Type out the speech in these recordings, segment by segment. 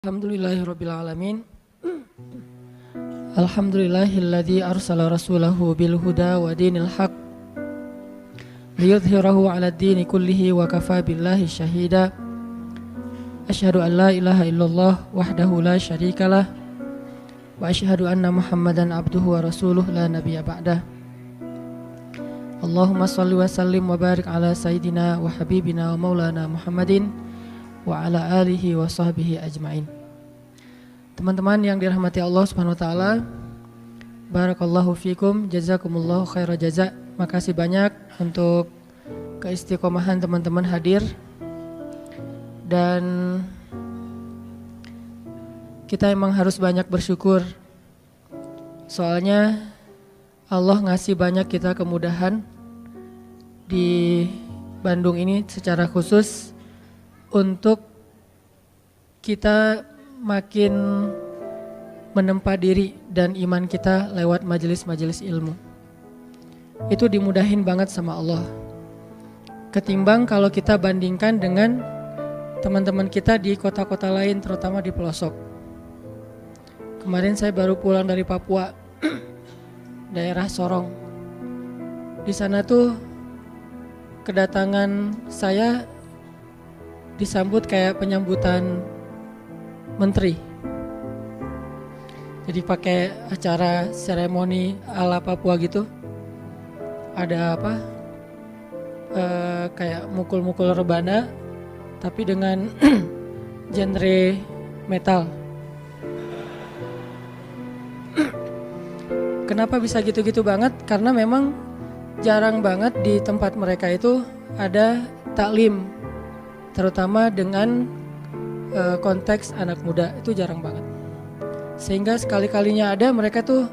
Alhamdulillahirabbil alamin. Alhamdulillahilladzi arsala rasulahu bil huda wa dinil haq liyudhhirahu 'alad dini kullihi wa kafaa billahi syahida. Asyhadu an la ilaha illallah wahdahu la syarikalah wa asyhadu anna Muhammadan abduhu wa rasuluh la nabiyya ba'dah. Allahumma shalli wa sallim wa barik ala sayyidina wa habibina wa maulana Muhammadin wa ala alihi wa sahbihi ajma'in. Teman-teman yang dirahmati Allah Subhanahu wa taala, barakallahu fikum, jazakumullahu khairal jaza. Makasih banyak untuk keistiqomahan teman-teman hadir. Dan kita emang harus banyak bersyukur. Soalnya Allah ngasih banyak kita kemudahan di Bandung ini secara khusus untuk kita makin menempa diri dan iman kita lewat majelis-majelis ilmu. Itu dimudahin banget sama Allah. Ketimbang kalau kita bandingkan dengan teman-teman kita di kota-kota lain, terutama di pelosok. Kemarin saya baru pulang dari Papua, daerah Sorong. Di sana tuh kedatangan saya disambut kayak penyambutan menteri. Jadi pakai acara seremoni ala Papua gitu. Ada apa? Kayak mukul-mukul rebana, tapi dengan genre metal. Kenapa bisa gitu-gitu banget? Karena memang jarang banget di tempat mereka itu ada taklim, terutama dengan konteks anak muda, itu jarang banget. Sehingga sekali-kalinya ada, mereka tuh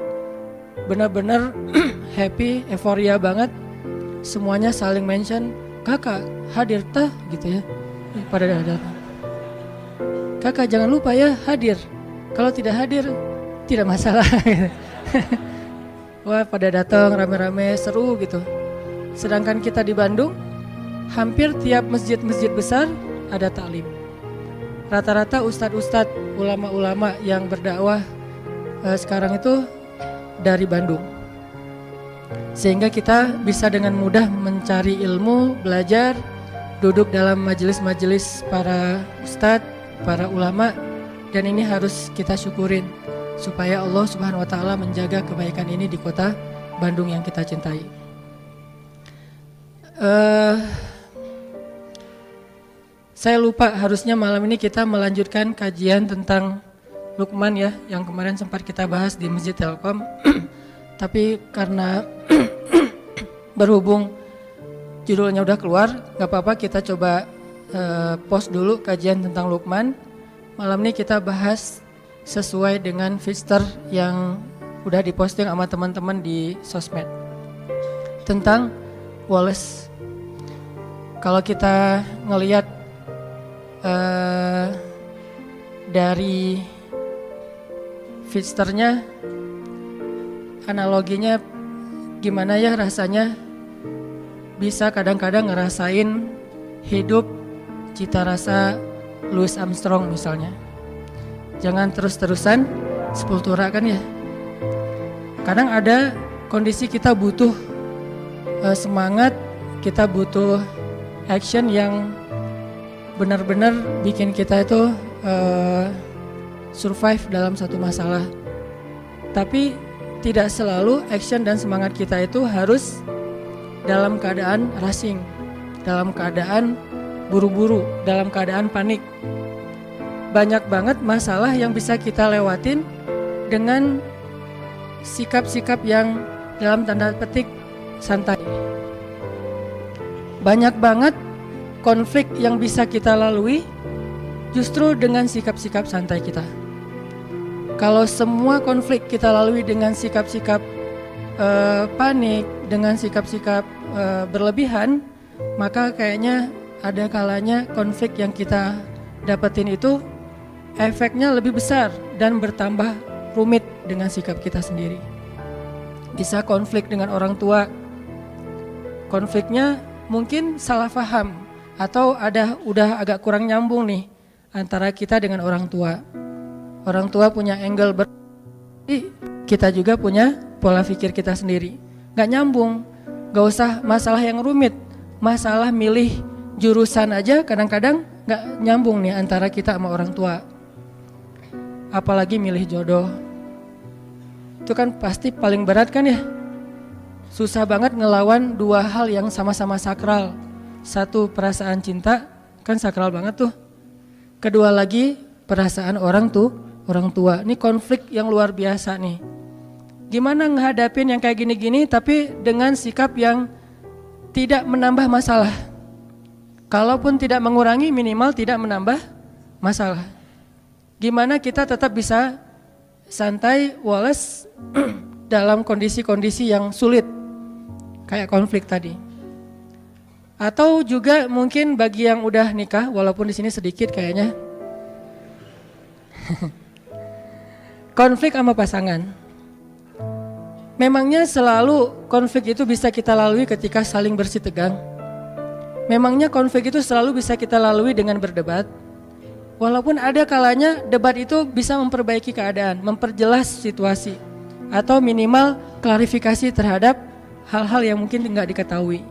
benar-benar happy, euforia banget. Semuanya saling mention, kakak hadir tah gitu ya. Pada datang, kakak jangan lupa ya hadir. Kalau tidak hadir tidak masalah. Wah, pada datang rame-rame, seru gitu. Sedangkan kita di Bandung, hampir tiap masjid-masjid besar ada taklim. Rata-rata ustadz-ustadz, ulama-ulama yang berdakwah sekarang itu dari Bandung. Sehingga kita bisa dengan mudah mencari ilmu, belajar, duduk dalam majelis-majelis para ustadz, para ulama. Dan ini harus kita syukurin supaya Allah Subhanahu wa taala menjaga kebaikan ini di kota Bandung yang kita cintai. Saya lupa, harusnya malam ini kita melanjutkan kajian tentang Luqman ya, yang kemarin sempat kita bahas di Masjid Telkom. Tapi karena berhubung judulnya udah keluar, gak apa-apa, kita coba post dulu kajian tentang Luqman. Malam ini kita bahas sesuai dengan feature yang udah diposting sama teman-teman di sosmed tentang Wallace. Kalau kita ngelihat dari feature-nya, analoginya gimana ya rasanya bisa kadang-kadang ngerasain hidup cita rasa Louis Armstrong misalnya. Jangan terus-terusan sepultura kan ya. Kadang ada kondisi kita butuh semangat, kita butuh action yang benar-benar bikin kita itu survive dalam satu masalah. Tapi tidak selalu action dan semangat kita itu harus dalam keadaan rushing, dalam keadaan buru-buru, dalam keadaan panik. Banyak banget masalah yang bisa kita lewatin dengan sikap-sikap yang dalam tanda petik santai. Banyak banget konflik yang bisa kita lalui justru dengan sikap-sikap santai kita. Kalau semua konflik kita lalui dengan sikap-sikap panik, dengan sikap-sikap berlebihan, maka kayaknya ada kalanya konflik yang kita dapetin itu efeknya lebih besar dan bertambah rumit dengan sikap kita sendiri. Bisa konflik dengan orang tua, konfliknya mungkin salah paham, atau udah agak kurang nyambung nih antara kita dengan orang tua. Orang tua punya angle kita juga punya pola pikir kita sendiri. Gak nyambung, gak usah masalah yang rumit. Masalah milih jurusan aja kadang-kadang gak nyambung nih antara kita sama orang tua. Apalagi milih jodoh. Itu kan pasti paling berat kan ya. Susah banget ngelawan dua hal yang sama-sama sakral. Satu, perasaan cinta, kan sakral banget tuh. Kedua lagi, perasaan orang tua. Ini konflik yang luar biasa nih. Gimana ngehadapin yang kayak gini-gini tapi dengan sikap yang tidak menambah masalah. Kalaupun tidak mengurangi, minimal tidak menambah masalah. Gimana kita tetap bisa santai, wales dalam kondisi-kondisi yang sulit. Kayak konflik tadi. Atau juga mungkin bagi yang udah nikah, walaupun di sini sedikit kayaknya. Konflik sama pasangan. Memangnya selalu konflik itu bisa kita lalui ketika saling bersih tegang? Memangnya konflik itu selalu bisa kita lalui dengan berdebat? Walaupun ada kalanya debat itu bisa memperbaiki keadaan, memperjelas situasi, atau minimal klarifikasi terhadap hal-hal yang mungkin nggak diketahui.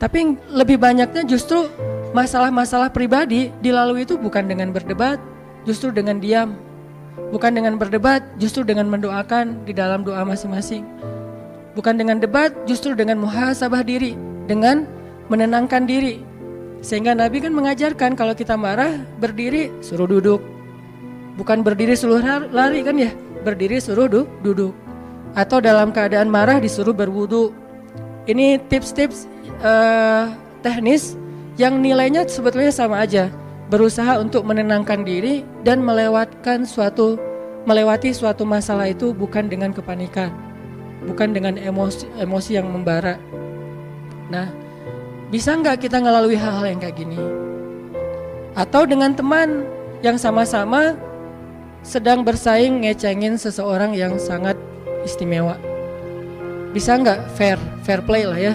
Tapi lebih banyaknya justru masalah-masalah pribadi dilalui itu bukan dengan berdebat, justru dengan diam. Bukan dengan berdebat, justru dengan mendoakan di dalam doa masing-masing. Bukan dengan debat, justru dengan muhasabah diri, dengan menenangkan diri. Sehingga Nabi kan mengajarkan kalau kita marah, berdiri suruh duduk. Bukan berdiri suruh lari kan ya, berdiri suruh duduk. Atau dalam keadaan marah disuruh berwudu. Ini tips-tips teknis yang nilainya sebetulnya sama aja. Berusaha untuk menenangkan diri dan melewati suatu masalah itu bukan dengan kepanikan, bukan dengan emosi yang membara. Nah, bisa nggak kita ngelalui hal-hal yang kayak gini? Atau dengan teman yang sama-sama sedang bersaing ngecengin seseorang yang sangat istimewa. Bisa nggak fair play lah ya?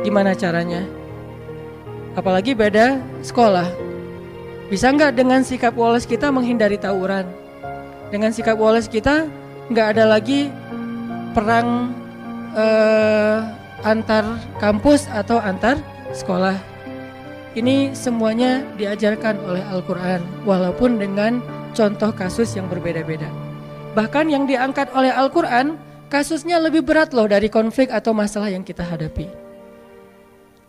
Gimana caranya? Apalagi beda sekolah. Bisa nggak dengan sikap woles kita menghindari tawuran? Dengan sikap woles kita nggak ada lagi perang antar kampus atau antar sekolah. Ini semuanya diajarkan oleh Al-Quran, walaupun dengan contoh kasus yang berbeda-beda. Bahkan yang diangkat oleh Al-Quran, kasusnya lebih berat loh dari konflik atau masalah yang kita hadapi.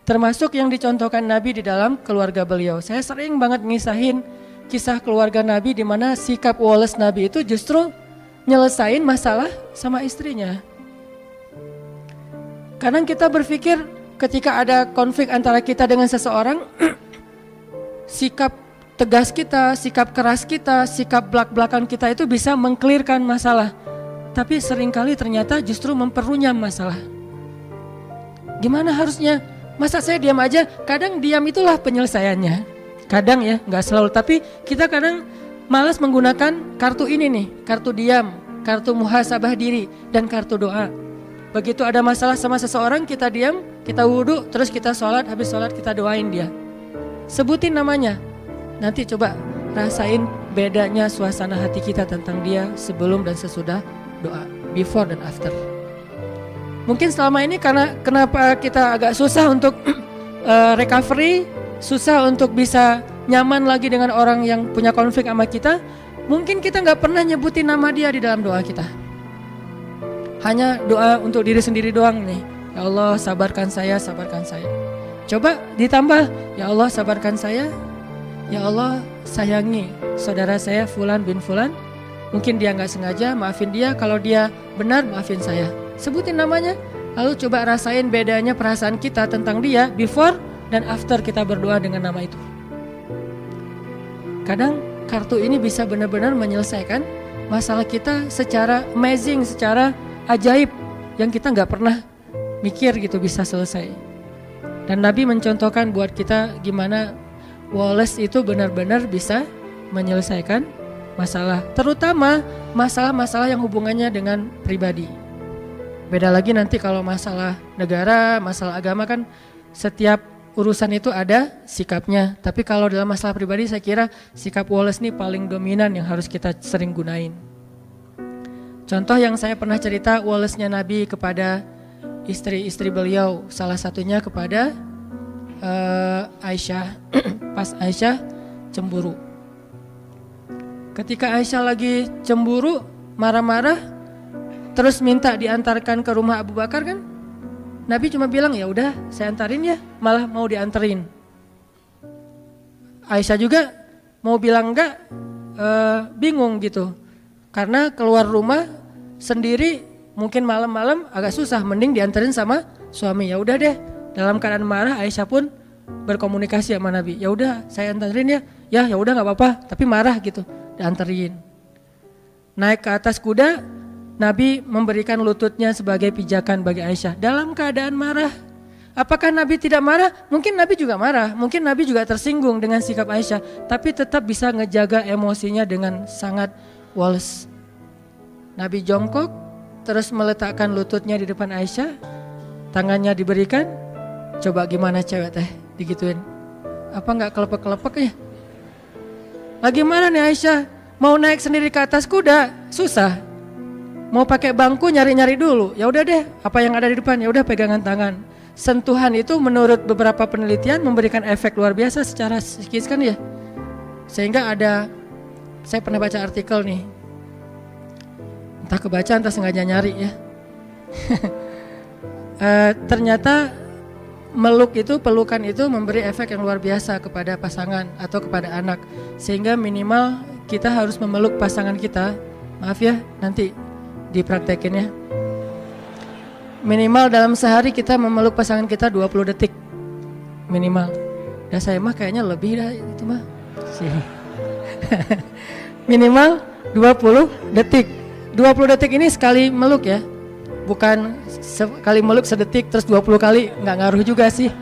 Termasuk yang dicontohkan Nabi di dalam keluarga beliau. Saya sering banget ngisahin kisah keluarga Nabi di mana sikap woles Nabi itu justru nyelesain masalah sama istrinya. Kadang kita berpikir ketika ada konflik antara kita dengan seseorang, sikap tegas kita, sikap keras kita, sikap belak-belakan kita itu bisa mengklirkan masalah. Tapi seringkali ternyata justru memperunyam masalah. Gimana harusnya? Masa saya diam aja? Kadang diam itulah penyelesaiannya. Kadang ya, gak selalu. Tapi kita kadang malas menggunakan kartu ini nih. Kartu diam, kartu muhasabah diri, dan kartu doa. Begitu ada masalah sama seseorang, kita diam, kita wudhu, terus kita sholat, habis sholat kita doain dia. Sebutin namanya. Nanti coba rasain bedanya suasana hati kita tentang dia sebelum dan sesudah doa. Before dan after. Mungkin selama ini karena kenapa kita agak susah untuk recovery, susah untuk bisa nyaman lagi dengan orang yang punya konflik sama kita. Mungkin kita gak pernah nyebutin nama dia di dalam doa kita. Hanya doa untuk diri sendiri doang nih. Ya Allah sabarkan saya, sabarkan saya. Coba ditambah, ya Allah sabarkan saya. Ya Allah sayangi saudara saya Fulan bin Fulan. Mungkin dia gak sengaja, maafin dia. Kalau dia benar, maafin saya. Sebutin namanya, lalu coba rasain bedanya perasaan kita tentang dia before dan after kita berdoa dengan nama itu. Kadang kartu ini bisa benar-benar menyelesaikan masalah kita secara amazing, secara ajaib yang kita gak pernah mikir gitu bisa selesai. Dan Nabi mencontohkan buat kita gimana woles itu benar-benar bisa menyelesaikan masalah, terutama masalah-masalah yang hubungannya dengan pribadi. Beda lagi nanti kalau masalah negara, masalah agama kan setiap urusan itu ada sikapnya. Tapi kalau dalam masalah pribadi saya kira sikap Wallace ini paling dominan yang harus kita sering gunain. Contoh yang saya pernah cerita Wallace-nya Nabi kepada istri-istri beliau, salah satunya kepada Aisyah. Pas Aisyah cemburu. Ketika Aisyah lagi cemburu, marah-marah, terus minta diantarkan ke rumah Abu Bakar kan? Nabi cuma bilang ya udah saya antarin ya, malah mau dianterin. Aisyah juga mau bilang enggak, bingung gitu. Karena keluar rumah sendiri mungkin malam-malam agak susah, mending dianterin sama suami. Ya udah deh, dalam keadaan marah Aisyah pun berkomunikasi sama Nabi. Ya udah saya anterin ya. Ya udah nggak apa-apa, tapi marah gitu, dianterin. Naik ke atas kuda, Nabi memberikan lututnya sebagai pijakan bagi Aisyah dalam keadaan marah. Apakah Nabi tidak marah? Mungkin Nabi juga marah, mungkin Nabi juga tersinggung dengan sikap Aisyah, tapi tetap bisa ngejaga emosinya dengan sangat Wallace. Nabi jongkok, terus meletakkan lututnya di depan Aisyah, tangannya diberikan. Coba gimana cewek teh digituin? Apa nggak kelepek-kelepek ya? Lagi mana nih Aisyah? Mau naik sendiri ke atas kuda susah. Mau pakai bangku nyari-nyari dulu. Ya udah deh, apa yang ada di depan ya udah pegangan tangan. Sentuhan itu menurut beberapa penelitian memberikan efek luar biasa secara psikis kan ya. Sehingga ada, saya pernah baca artikel nih. Entah kebaca entah sengaja nyari ya. Ternyata pelukan itu memberi efek yang luar biasa kepada pasangan atau kepada anak. Sehingga minimal kita harus memeluk pasangan kita. Maaf ya, nanti dipraktekin ya. Minimal dalam sehari kita memeluk pasangan kita 20 detik. Minimal. Dan saya mah kayaknya lebih dah itu mah. Minimal 20 detik. 20 detik ini sekali meluk ya. Bukan sekali meluk sedetik terus 20 kali, nggak ngaruh juga sih.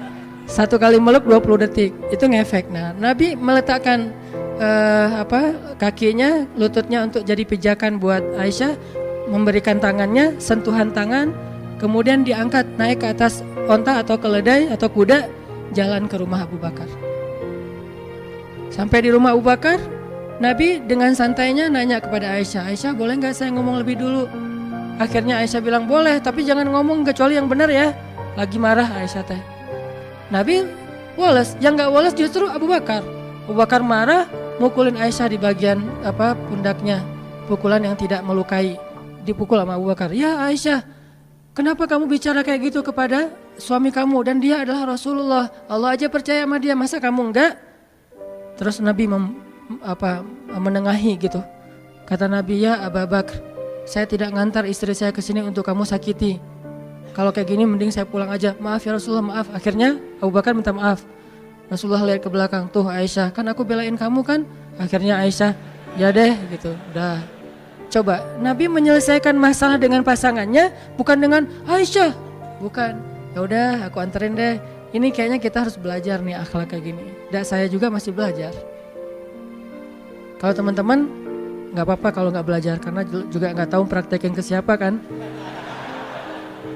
Satu kali meluk 20 detik, itu ngefek. Nah, Nabi meletakkan kakinya, lututnya untuk jadi pijakan buat Aisyah, memberikan tangannya, sentuhan tangan, kemudian diangkat naik ke atas onta atau keledai atau kuda, jalan ke rumah Abu Bakar. Sampai di rumah Abu Bakar, Nabi dengan santainya nanya kepada Aisyah, Aisyah boleh nggak saya ngomong lebih dulu? Akhirnya Aisyah bilang boleh, tapi jangan ngomong kecuali yang benar ya. Lagi marah Aisyah teh. Nabi Wallace, yang nggak Wallace justru Abu Bakar. Abu Bakar marah, mukulin Aisyah di bagian pundaknya, pukulan yang tidak melukai, dipukul sama Abu Bakar. Ya Aisyah, kenapa kamu bicara kayak gitu kepada suami kamu dan dia adalah Rasulullah? Allah aja percaya sama dia, masa kamu enggak? Terus Nabi menengahi gitu. Kata Nabi, ya Abu Bakar, saya tidak ngantar istri saya ke sini untuk kamu sakiti. Kalau kayak gini mending saya pulang aja. Maaf ya Rasulullah, maaf. Akhirnya Abu Bakar minta maaf. Rasulullah lihat ke belakang, tuh Aisyah, kan aku belain kamu kan? Akhirnya Aisyah, ya deh gitu. Udah. Coba Nabi menyelesaikan masalah dengan pasangannya bukan dengan Aisyah. Bukan. Ya udah, aku anterin deh. Ini kayaknya kita harus belajar nih akhlak kayak gini. Dan saya juga masih belajar. Kalau teman-teman nggak apa-apa kalau nggak belajar, karena juga nggak tahu praktekin ke siapa kan.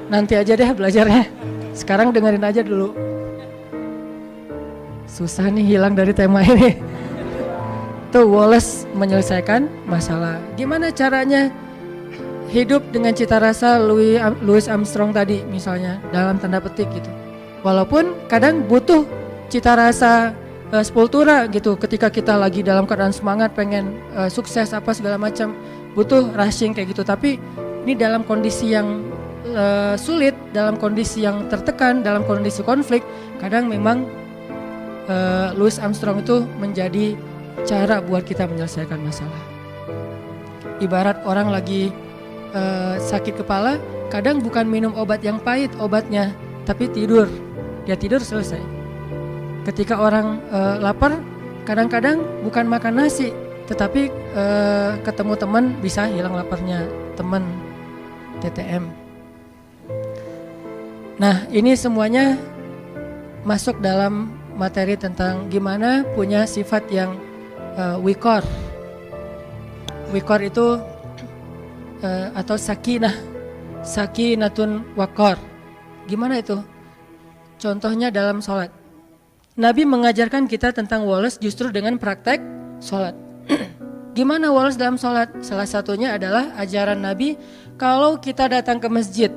Nanti aja deh belajarnya. Sekarang dengerin aja dulu. Susah nih hilang dari tema ini. Tuh Wallace menyelesaikan masalah. Gimana caranya hidup dengan cita rasa Louis Armstrong tadi misalnya, dalam tanda petik gitu. Walaupun kadang butuh cita rasa sepultura gitu, ketika kita lagi dalam keadaan semangat pengen sukses apa segala macam, butuh rushing kayak gitu. Tapi ini dalam kondisi yang sulit, dalam kondisi yang tertekan, dalam kondisi konflik, kadang memang Louis Armstrong itu menjadi cara buat kita menyelesaikan masalah. Ibarat orang lagi sakit kepala, kadang bukan minum obat yang pahit obatnya, tapi tidur. Dia tidur selesai. Ketika orang lapar, kadang-kadang bukan makan nasi, tetapi ketemu teman bisa hilang laparnya, teman TTM. Nah, ini semuanya masuk dalam materi tentang gimana punya sifat yang wikor. Wikor itu atau sakinatun wakor. Gimana itu? Contohnya dalam sholat. Nabi mengajarkan kita tentang woles justru dengan praktek sholat. Gimana woles dalam sholat? Salah satunya adalah ajaran Nabi, kalau kita datang ke masjid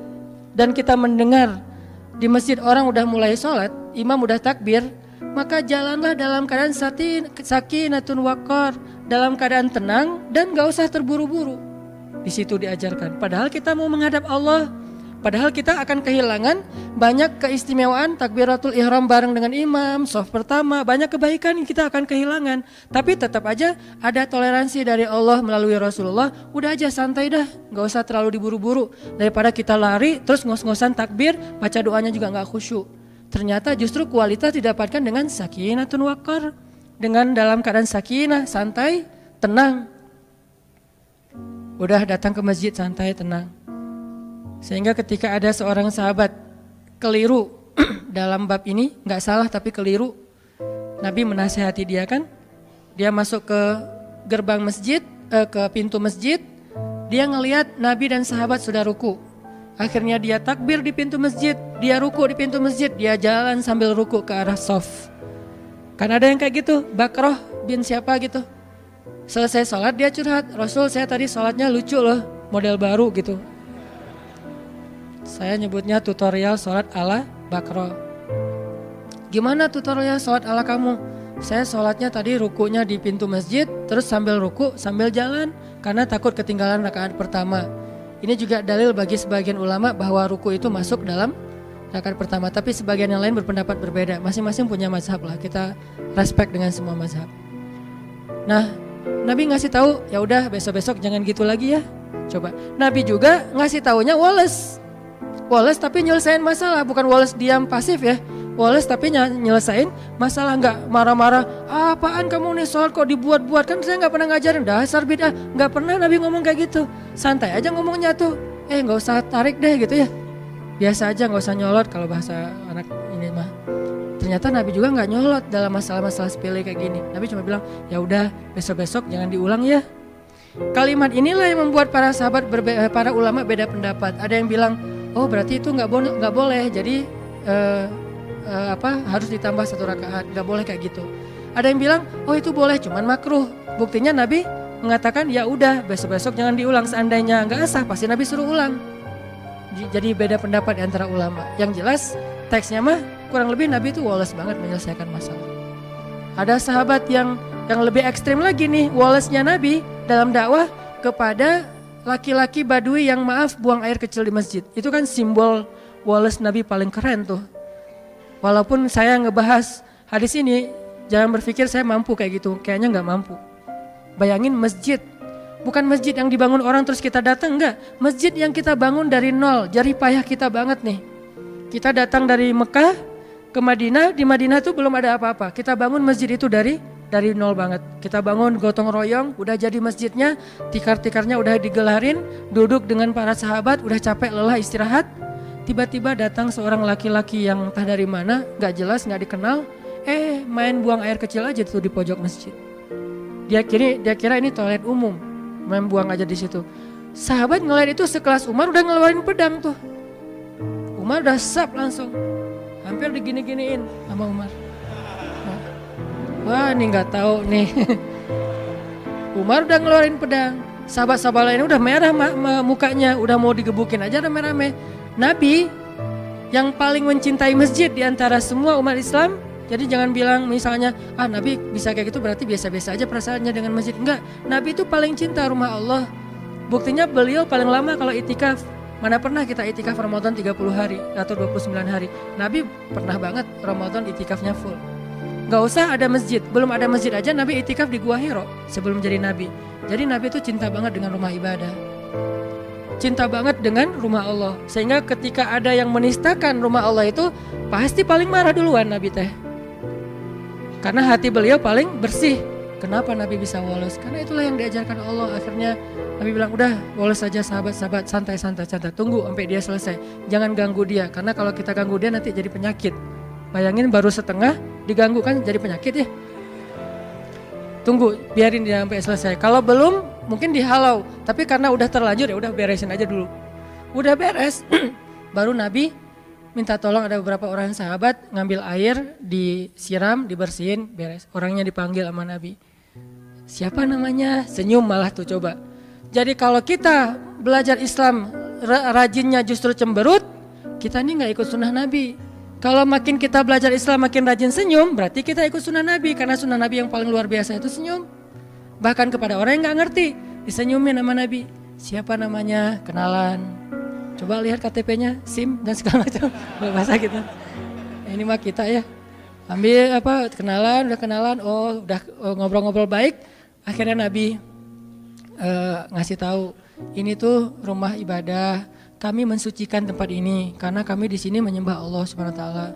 dan kita mendengar di masjid orang udah mulai sholat, imam udah takbir, maka jalanlah dalam keadaan sakinatun waqar, dalam keadaan tenang dan gak usah terburu-buru. Di situ diajarkan. Padahal kita mau menghadap Allah, padahal kita akan kehilangan banyak keistimewaan takbiratul ihram bareng dengan imam, shaf pertama, banyak kebaikan yang kita akan kehilangan. Tapi tetap aja ada toleransi dari Allah melalui Rasulullah. Udah aja santai dah, gak usah terlalu diburu-buru. Daripada kita lari terus ngos-ngosan takbir, baca doanya juga gak khusyuk. Ternyata justru kualitas didapatkan dengan sakinatun waqar, dengan dalam keadaan sakinah, santai, tenang. Udah datang ke masjid santai, tenang. Sehingga ketika ada seorang sahabat keliru dalam bab ini, gak salah tapi keliru, Nabi menasihati dia kan. Dia masuk ke gerbang masjid, ke pintu masjid, dia ngelihat Nabi dan sahabat sudah ruku. Akhirnya dia takbir di pintu masjid, dia ruku di pintu masjid, dia jalan sambil ruku ke arah shaf. Kan ada yang kayak gitu, Bakroh bin siapa gitu. Selesai sholat dia curhat, Rasul saya tadi sholatnya lucu loh, model baru gitu. Saya nyebutnya tutorial sholat ala Bakroh. Gimana tutorial sholat ala kamu? Saya sholatnya tadi rukunya di pintu masjid, terus sambil ruku sambil jalan, karena takut ketinggalan rakaat pertama. Ini juga dalil bagi sebagian ulama bahwa ruku itu masuk dalam rakaat pertama. Tapi sebagian yang lain berpendapat berbeda. Masing-masing punya mazhab lah, kita respect dengan semua mazhab. Nah, Nabi ngasih tahu, ya udah besok-besok jangan gitu lagi ya. Coba. Nabi juga ngasih taunya woles tapi nyelesain masalah, bukan woles diam pasif ya. Woles tapi nyelesain masalah, nggak marah-marah. Apaan kamu nih sholat kok dibuat-buat, kan saya nggak pernah ngajarin, dasar bid'ah. Nggak pernah Nabi ngomong kayak gitu. Santai aja ngomongnya tuh. Nggak usah tarik deh gitu ya. Biasa aja, nggak usah nyolot kalau bahasa anak ini mah. Ternyata Nabi juga nggak nyolot dalam masalah-masalah sepele kayak gini. Nabi cuma bilang, ya udah besok-besok jangan diulang ya. Kalimat inilah yang membuat para sahabat para ulama beda pendapat. Ada yang bilang, oh berarti itu nggak boleh. Jadi harus ditambah 1 rakaat, nggak boleh kayak gitu. Ada yang bilang, oh itu boleh, cuman makruh. Buktinya Nabi mengatakan, ya udah besok-besok jangan diulang. Seandainya nggak sah, pasti Nabi suruh ulang. Jadi beda pendapat antara ulama. Yang jelas teksnya mah kurang lebih Nabi itu woles banget menyelesaikan masalah. Ada sahabat yang lebih ekstrim lagi nih, wolesnya Nabi dalam dakwah kepada laki-laki Badui yang buang air kecil di masjid. Itu kan simbol woles Nabi paling keren tuh. Walaupun saya ngebahas hadis ini, jangan berpikir saya mampu kayak gitu, kayaknya nggak mampu. Bayangin masjid, bukan masjid yang dibangun orang terus kita datang, enggak. Masjid yang kita bangun dari nol, jerih payah kita banget nih. Kita datang dari Mekah ke Madinah, di Madinah tuh belum ada apa-apa. Kita bangun masjid itu dari nol banget. Kita bangun gotong royong, udah jadi masjidnya, tikar-tikarnya udah digelarin, duduk dengan para sahabat, udah capek lelah istirahat. Tiba-tiba datang seorang laki-laki yang entah dari mana, gak jelas, gak dikenal, main buang air kecil aja tuh di pojok masjid. Dia kira ini toilet umum, main buang aja di situ. Sahabat ngeliat itu sekelas Umar udah ngeluarin pedang tuh. Umar udah sap langsung, hampir digini-giniin sama Umar. Wah ini nggak tahu nih. Umar udah ngeluarin pedang. Sahabat-sahabat lain udah merah mukanya, udah mau digebukin aja rame-rame. Nabi yang paling mencintai masjid di antara semua umat Islam. Jadi jangan bilang misalnya, Nabi bisa kayak gitu berarti biasa-biasa aja perasaannya dengan masjid. Enggak, Nabi itu paling cinta rumah Allah. Buktinya beliau paling lama kalau itikaf. Mana pernah kita itikaf Ramadan 30 hari atau 29 hari. Nabi pernah banget Ramadan itikafnya full. Gak usah ada masjid, belum ada masjid aja Nabi itikaf di Gua Hiro sebelum jadi Nabi. Jadi Nabi itu cinta banget dengan rumah ibadah, cinta banget dengan rumah Allah. Sehingga ketika ada yang menistakan rumah Allah itu pasti paling marah duluan Nabi teh. Karena hati beliau paling bersih. Kenapa Nabi bisa woles? Karena itulah yang diajarkan Allah. Akhirnya Nabi bilang, udah woles saja sahabat-sahabat, santai-santai, tunggu sampai dia selesai. Jangan ganggu dia, karena kalau kita ganggu dia nanti jadi penyakit. Bayangin baru setengah diganggu kan jadi penyakit ya. Tunggu, biarin dia sampai selesai. Kalau belum mungkin dihalau, tapi karena udah terlanjur ya udah beresin aja dulu. Udah beres, baru Nabi minta tolong, ada beberapa orang sahabat ngambil air, disiram, dibersihin, beres. Orangnya dipanggil sama Nabi. Siapa namanya? Senyum malah tuh coba. Jadi kalau kita belajar Islam rajinnya justru cemberut, kita ini gak ikut sunnah Nabi. Kalau makin kita belajar Islam makin rajin senyum, berarti kita ikut sunnah Nabi. Karena sunnah Nabi yang paling luar biasa itu senyum. Bahkan kepada orang yang gak ngerti, disenyumin sama Nabi. Siapa namanya? Kenalan. Coba lihat KTP-nya, SIM dan segala macam. Bahasa kita. Ini mah kita ya. Ambil kenalan, udah kenalan, udah ngobrol-ngobrol baik. Akhirnya Nabi ngasih tahu, ini tuh rumah ibadah. Kami mensucikan tempat ini karena kami di sini menyembah Allah Subhanahu wa taala.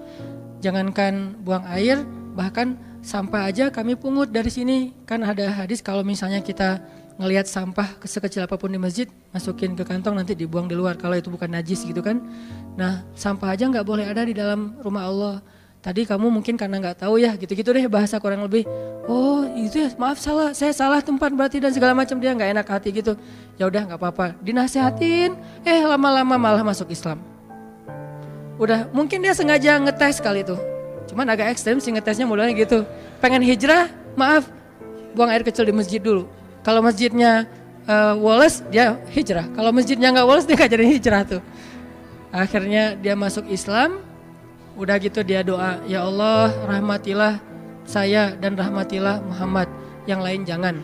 Jangankan buang air, bahkan sampah aja kami pungut dari sini. Kan ada hadis kalau misalnya kita ngelihat sampah sekecil apapun di masjid, masukin ke kantong nanti dibuang di luar kalau itu bukan najis gitu kan. Nah, sampah aja nggak boleh ada di dalam rumah Allah. Tadi kamu mungkin karena nggak tahu ya, gitu-gitu deh bahasa kurang lebih. Oh itu ya, maaf salah, saya salah tempat berarti dan segala macam, dia nggak enak hati gitu. Ya udah nggak apa-apa, dinasehatin, lama-lama malah masuk Islam. Udah, mungkin dia sengaja ngetes kali itu. Cuman agak ekstrem sih ngetesnya modelnya gitu. Pengen hijrah, maaf, buang air kecil di masjid dulu. Kalau masjidnya woles, dia hijrah. Kalau masjidnya nggak woles, dia nggak jadi hijrah tuh. Akhirnya dia masuk Islam. Udah gitu dia doa, ya Allah rahmatilah saya dan rahmatilah Muhammad, yang lain jangan.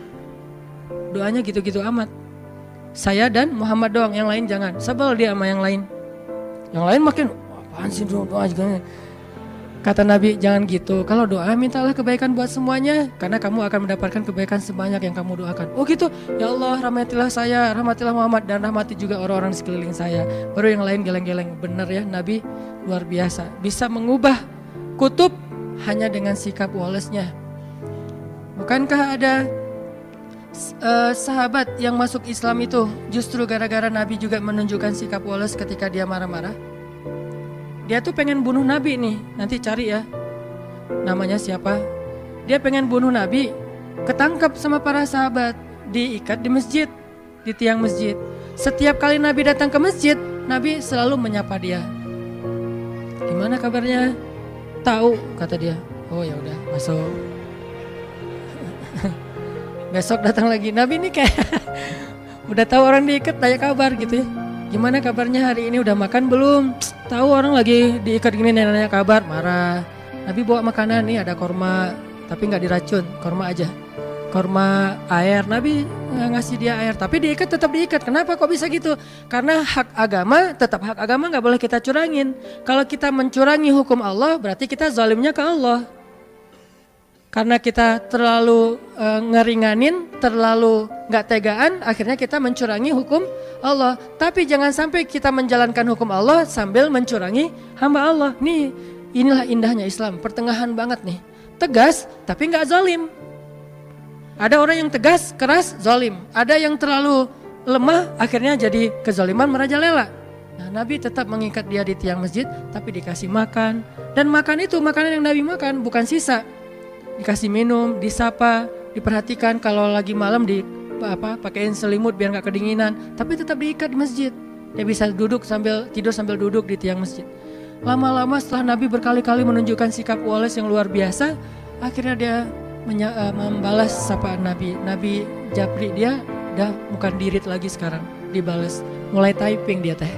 Doanya gitu-gitu amat. Saya dan Muhammad doang, yang lain jangan. Sebel dia sama yang lain. Yang lain makin, apaan sih doa juga. Kata Nabi, jangan gitu. Kalau doa mintalah kebaikan buat semuanya, karena kamu akan mendapatkan kebaikan sebanyak yang kamu doakan. Oh gitu, ya Allah rahmatilah saya, rahmatilah Muhammad, dan rahmati juga orang-orang di sekeliling saya. Baru yang lain geleng-geleng. Bener ya, Nabi luar biasa. Bisa mengubah kutub hanya dengan sikap wolesnya. Bukankah ada sahabat yang masuk Islam itu justru gara-gara Nabi juga menunjukkan sikap woles ketika dia marah-marah? Dia tuh pengen bunuh Nabi nih, nanti cari ya namanya siapa. Dia pengen bunuh Nabi, ketangkap sama para sahabat, diikat di masjid, di tiang masjid. Setiap kali Nabi datang ke masjid, Nabi selalu menyapa dia. Gimana kabarnya? Tahu, kata dia. Oh ya udah, masuk. Besok datang lagi, Nabi ini kayak udah tahu orang diikat, tanya kabar gitu ya. Gimana kabarnya hari ini, udah makan belum? Tahu orang lagi diikat gini, nanya kabar, marah. Nabi bawa makanan nih, ada korma, tapi nggak diracun, korma aja. Korma air, Nabi ngasih dia air, tapi diikat tetap diikat. Kenapa kok bisa gitu? Karena hak agama, tetap hak agama nggak boleh kita curangin. Kalau kita mencurangi hukum Allah, berarti kita zalimnya ke Allah. Karena kita terlalu ngeringanin, terlalu nggak tegaan, akhirnya kita mencurangi hukum Allah. Tapi jangan sampai kita menjalankan hukum Allah sambil mencurangi hamba Allah. Inilah indahnya Islam, pertengahan banget nih. Tegas tapi nggak zalim. Ada orang yang tegas, keras, zalim. Ada yang terlalu lemah, akhirnya jadi kezaliman merajalela. Nah, Nabi tetap mengikat dia di tiang masjid, tapi dikasih makan. Dan makan itu makanan yang Nabi makan, bukan sisa. Dikasih minum, disapa, diperhatikan kalau lagi malam pakaiin selimut biar nggak kedinginan, tapi tetap diikat di masjid. Dia bisa tidur sambil duduk di tiang masjid. Lama-lama setelah Nabi berkali-kali menunjukkan sikap woles yang luar biasa, akhirnya dia membalas sapaan Nabi. Nabi japri dia, udah bukan dirit lagi sekarang, dibalas. Mulai typing dia teh.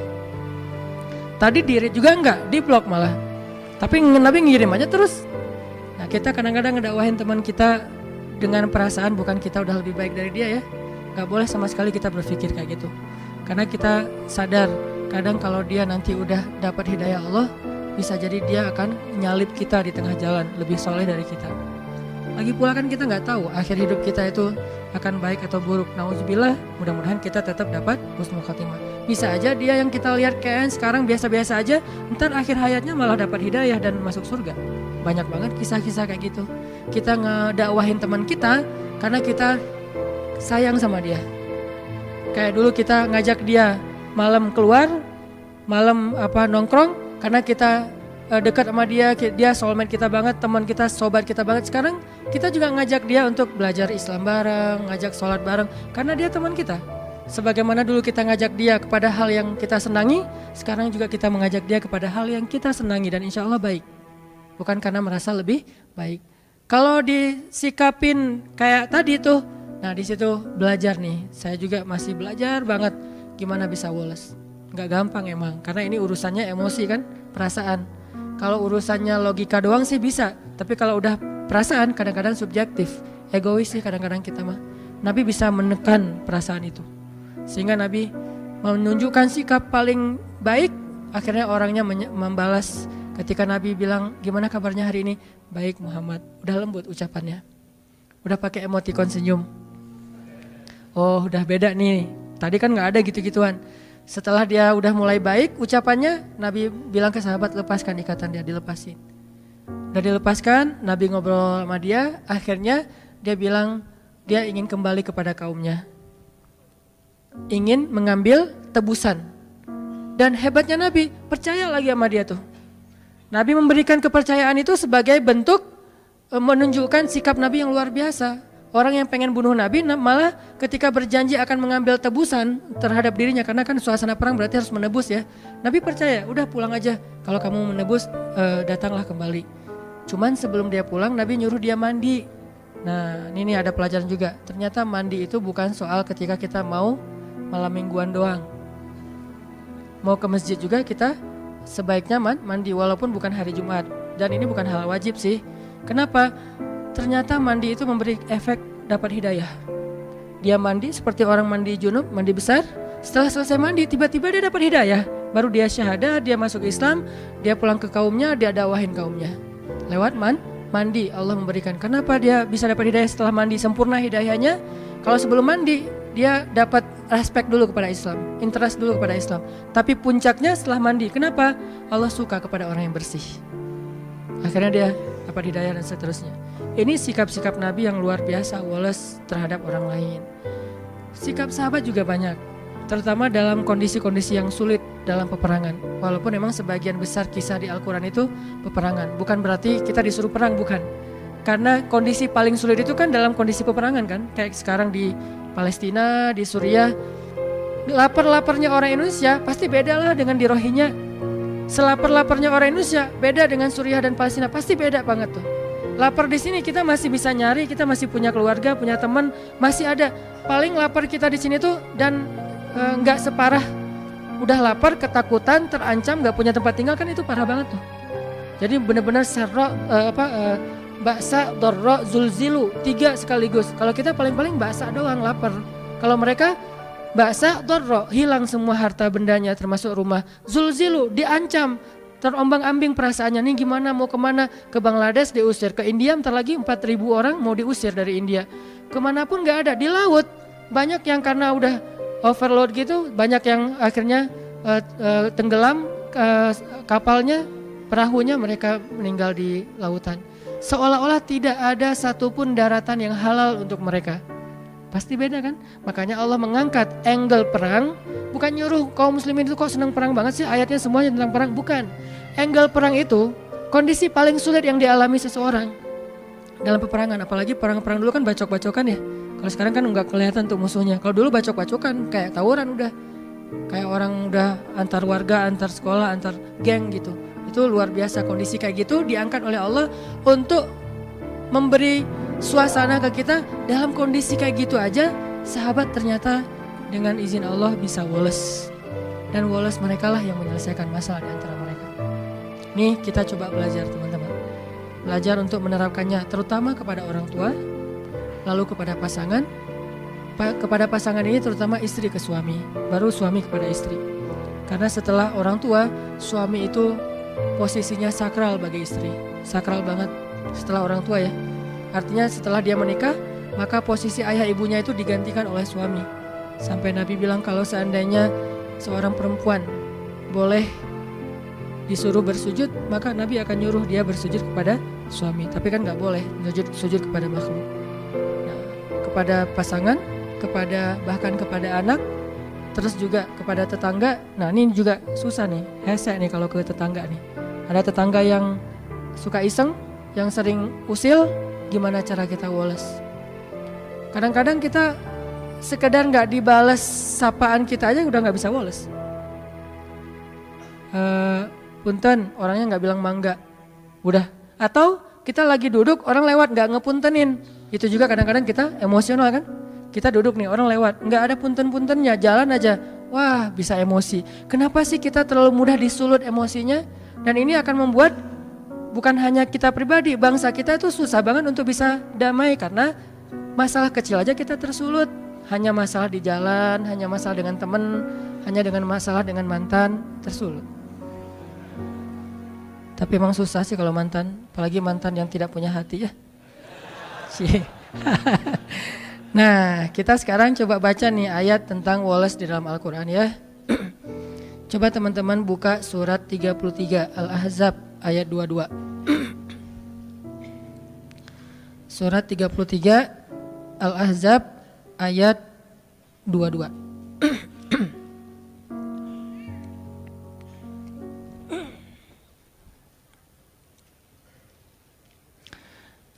Tadi dirit juga enggak, diblok malah. Tapi Nabi ngirim aja terus. Nah, kita kadang-kadang ngedakwahin teman kita dengan perasaan bukan kita udah lebih baik dari dia ya. Gak boleh sama sekali kita berpikir kayak gitu. Karena kita sadar kadang kalau dia nanti udah dapat hidayah Allah, bisa jadi dia akan nyalip kita di tengah jalan, lebih soleh dari kita. Lagi pula kan kita gak tahu akhir hidup kita itu akan baik atau buruk. Nauzubillah, mudah-mudahan kita tetap dapat husnul khotimah. Bisa aja dia yang kita lihat kayak sekarang biasa-biasa aja, ntar akhir hayatnya malah dapat hidayah dan masuk surga. Banyak banget kisah-kisah kayak gitu. Kita ngedakwahin teman kita karena kita sayang sama dia. Kayak dulu kita ngajak dia malam keluar, malam nongkrong karena kita dekat sama dia soulmate kita banget, teman kita, sobat kita banget. Sekarang kita juga ngajak dia untuk belajar Islam bareng, ngajak sholat bareng karena dia teman kita. Sebagaimana dulu kita ngajak dia kepada hal yang kita senangi, sekarang juga kita mengajak dia kepada hal yang kita senangi dan insya Allah baik. Bukan karena merasa lebih baik. Kalau disikapin kayak tadi tuh, nah di situ belajar nih. Saya juga masih belajar banget gimana bisa woles. Gak gampang emang, karena ini urusannya emosi kan, perasaan. Kalau urusannya logika doang sih bisa, tapi kalau udah perasaan kadang-kadang subjektif, egois sih kadang-kadang kita mah. Nabi bisa menekan perasaan itu. Sehingga Nabi menunjukkan sikap paling baik, akhirnya orangnya membalas ketika Nabi bilang, gimana kabarnya hari ini? Baik Muhammad, udah lembut ucapannya. Udah pakai emotikon senyum. Oh udah beda nih, tadi kan gak ada gitu-gituan. Setelah dia udah mulai baik ucapannya, Nabi bilang ke sahabat, lepaskan ikatan dia, dilepasin. Udah dilepaskan, Nabi ngobrol sama dia, akhirnya dia bilang dia ingin kembali kepada kaumnya. Ingin mengambil tebusan. Dan hebatnya Nabi, percaya lagi sama dia tuh. Nabi memberikan kepercayaan itu sebagai bentuk menunjukkan sikap Nabi yang luar biasa. Orang yang pengen bunuh Nabi malah ketika berjanji akan mengambil tebusan terhadap dirinya, karena kan suasana perang berarti harus menebus ya. Nabi percaya, udah pulang aja, kalau kamu menebus datanglah kembali. Cuman sebelum dia pulang Nabi nyuruh dia mandi. Nah ini ada pelajaran juga, ternyata mandi itu bukan soal ketika kita mau malam mingguan doang. Mau ke masjid juga kita sebaiknya mandi walaupun bukan hari Jumat. Dan ini bukan hal wajib sih. Kenapa? Ternyata mandi itu memberi efek dapat hidayah. Dia mandi seperti orang mandi junub, mandi besar. Setelah selesai mandi tiba-tiba dia dapat hidayah. Baru dia syahadah, dia masuk Islam, dia pulang ke kaumnya, dia dakwahin kaumnya. Lewat mandi Allah memberikan. Kenapa dia bisa dapat hidayah setelah mandi? Sempurna hidayahnya. Kalau sebelum mandi dia dapat respect dulu kepada Islam, interest dulu kepada Islam. Tapi puncaknya setelah mandi. Kenapa? Allah suka kepada orang yang bersih. Akhirnya dia dapat hidayah dan seterusnya. Ini sikap-sikap Nabi yang luar biasa, woles terhadap orang lain. Sikap sahabat juga banyak, terutama dalam kondisi-kondisi yang sulit dalam peperangan. Walaupun memang sebagian besar kisah di Al-Quran itu peperangan. Bukan berarti kita disuruh perang, bukan. Karena kondisi paling sulit itu kan dalam kondisi peperangan kan. Kayak sekarang di Palestina, di Suriah. Lapar-laparnya orang Indonesia pasti beda lah dengan di Rohingya. Selapar-laparnya orang Indonesia beda dengan Suriah dan Palestina, pasti beda banget tuh. Lapar di sini kita masih bisa nyari, kita masih punya keluarga, punya teman, masih ada. Paling lapar kita di sini tuh dan nggak separah udah lapar, ketakutan, terancam, nggak punya tempat tinggal, kan itu parah banget tuh. Jadi benar-benar baksa, dorro, zulzilu, 3 sekaligus. Kalau kita paling-paling baksa doang lapar. Kalau mereka baksa, dorro, hilang semua harta bendanya termasuk rumah. Zulzilu, diancam, terombang-ambing perasaannya. Nih gimana, mau kemana? Ke Bangladesh diusir, ke India bentar lagi 4.000 orang mau diusir dari India. Kemanapun gak ada, di laut. Banyak yang karena udah overload gitu, banyak yang akhirnya tenggelam kapalnya, perahunya, mereka meninggal di lautan. Seolah-olah tidak ada satupun daratan yang halal untuk mereka. Pasti beda kan? Makanya Allah mengangkat angle perang. Bukan nyuruh kaum muslimin itu kok senang perang banget sih, ayatnya semuanya tentang perang. Bukan. Angle perang itu kondisi paling sulit yang dialami seseorang dalam peperangan. Apalagi perang-perang dulu kan bacok-bacokan ya. Kalau sekarang kan nggak kelihatan tuh musuhnya. Kalau dulu bacok-bacokan kayak tawuran udah. Kayak orang udah antar warga, antar sekolah, antar geng gitu. Itu luar biasa, kondisi kayak gitu diangkat oleh Allah untuk memberi suasana ke kita. Dalam kondisi kayak gitu aja sahabat ternyata dengan izin Allah bisa woles. Dan woles mereka lah yang menyelesaikan masalah di antara mereka. Nih kita coba belajar teman-teman. Belajar untuk menerapkannya terutama kepada orang tua, lalu kepada pasangan. Kepada pasangan ini terutama istri ke suami, baru suami kepada istri. Karena setelah orang tua, suami itu posisinya sakral bagi istri. Sakral banget setelah orang tua ya. Artinya setelah dia menikah, maka posisi ayah ibunya itu digantikan oleh suami. Sampai Nabi bilang kalau seandainya seorang perempuan boleh disuruh bersujud, maka Nabi akan nyuruh dia bersujud kepada suami. Tapi kan gak boleh sujud kepada makhluk. Nah, kepada pasangan, bahkan kepada anak, terus juga kepada tetangga. Nah ini juga susah nih, hese nih kalau ke tetangga nih. Ada tetangga yang suka iseng, yang sering usil, gimana cara kita woles? Kadang-kadang kita sekedar nggak dibales sapaan kita aja udah nggak bisa woles. Punten, orangnya nggak bilang mangga, udah. Atau kita lagi duduk, orang lewat nggak ngepuntenin, itu juga kadang-kadang kita emosional kan. Kita duduk nih, orang lewat, nggak ada punten-puntennya, jalan aja, wah bisa emosi. Kenapa sih kita terlalu mudah disulut emosinya? Dan ini akan membuat bukan hanya kita pribadi, bangsa kita itu susah banget untuk bisa damai karena masalah kecil aja kita tersulut. Hanya masalah di jalan, hanya masalah dengan teman, hanya dengan masalah dengan mantan, tersulut. Tapi emang susah sih kalau mantan, apalagi mantan yang tidak punya hati ya. Nah, kita sekarang coba baca nih ayat tentang woles di dalam Al-Quran ya. Coba teman-teman buka surat 33 Al-Ahzab ayat 22. Surat 33 Al-Ahzab ayat 22.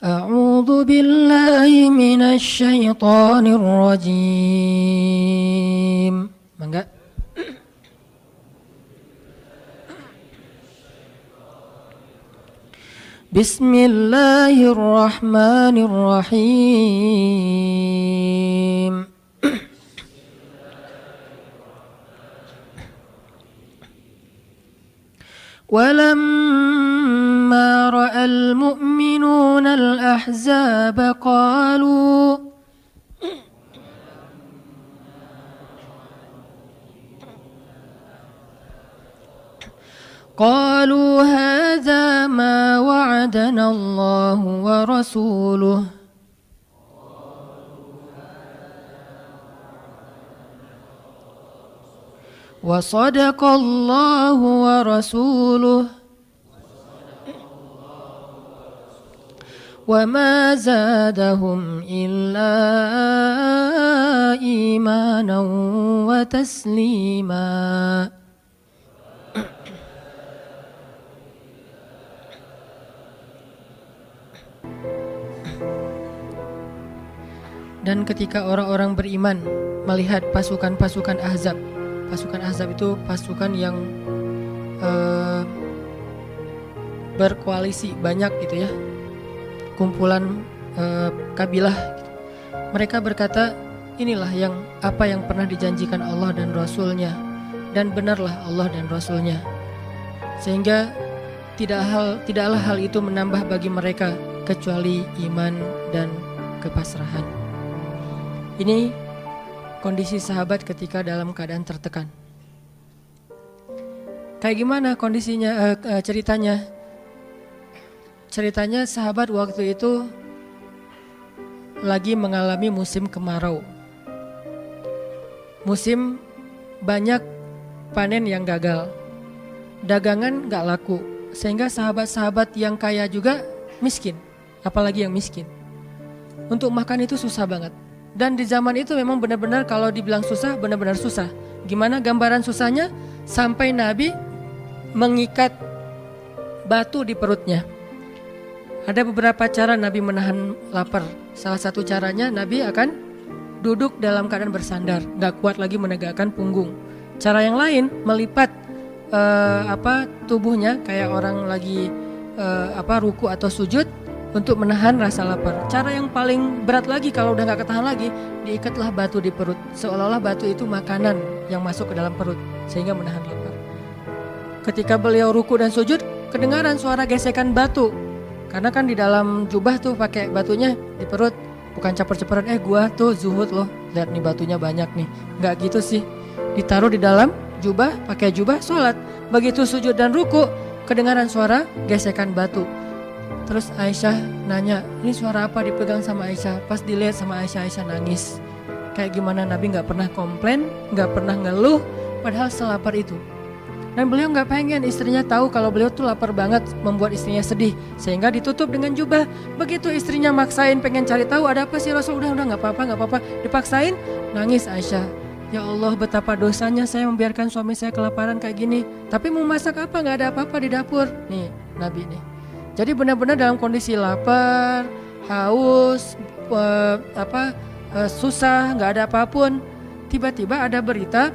A'udzu billahi minasy syaithanir rajim. Mangga. Bismillahirrahmanirrahim. ولما رأى المؤمنون الأحزاب قالوا هذا ما وعدنا الله ورسوله وصدق الله ورسوله وما زادهم إلا إيمانا وتسليما. Dan ketika orang-orang beriman melihat pasukan-pasukan Ahzab, pasukan Ahzab itu pasukan yang berkoalisi banyak gitu ya, kumpulan kabilah. Mereka berkata, inilah apa yang pernah dijanjikan Allah dan Rasulnya, dan benarlah Allah dan Rasulnya. Sehingga tidaklah hal itu menambah bagi mereka kecuali iman dan kepasrahan. Ini kondisi sahabat ketika dalam keadaan tertekan. Kayak gimana kondisinya, ceritanya? Ceritanya sahabat waktu itu lagi mengalami musim kemarau. Musim banyak panen yang gagal. Dagangan gak laku. Sehingga sahabat-sahabat yang kaya juga miskin. Apalagi yang miskin. Untuk makan itu susah banget. Dan di zaman itu memang benar-benar kalau dibilang susah, benar-benar susah. Gimana gambaran susahnya? Sampai Nabi mengikat batu di perutnya. Ada beberapa cara Nabi menahan lapar. Salah satu caranya Nabi akan duduk dalam keadaan bersandar, gak kuat lagi menegakkan punggung. Cara yang lain melipat tubuhnya kayak orang lagi ruku atau sujud untuk menahan rasa lapar. Cara yang paling berat lagi kalau udah gak ketahan lagi, diikatlah batu di perut. Seolah-olah batu itu makanan yang masuk ke dalam perut sehingga menahan lapar. Ketika beliau ruku dan sujud, kedengaran suara gesekan batu. Karena kan di dalam jubah tuh pakai batunya di perut. Bukan caper-caperan, gua tuh zuhud loh, lihat nih batunya banyak nih. Gak gitu sih. Ditaruh di dalam jubah, pakai jubah sholat. Begitu sujud dan ruku, kedengaran suara gesekan batu. Terus Aisyah nanya, ini suara apa dipegang sama Aisyah? Pas dilihat sama Aisyah, Aisyah nangis. Kayak gimana Nabi gak pernah komplain, gak pernah ngeluh, padahal selapar itu. Dan beliau gak pengen istrinya tahu kalau beliau tuh lapar banget, membuat istrinya sedih. Sehingga ditutup dengan jubah. Begitu istrinya maksain pengen cari tahu ada apa sih Rasul, udah gak apa-apa. Dipaksain, nangis Aisyah. Ya Allah, betapa dosanya saya membiarkan suami saya kelaparan kayak gini. Tapi mau masak apa, gak ada apa-apa di dapur. Nih Nabi nih. Jadi benar-benar dalam kondisi lapar, haus, susah, nggak ada apapun. Tiba-tiba ada berita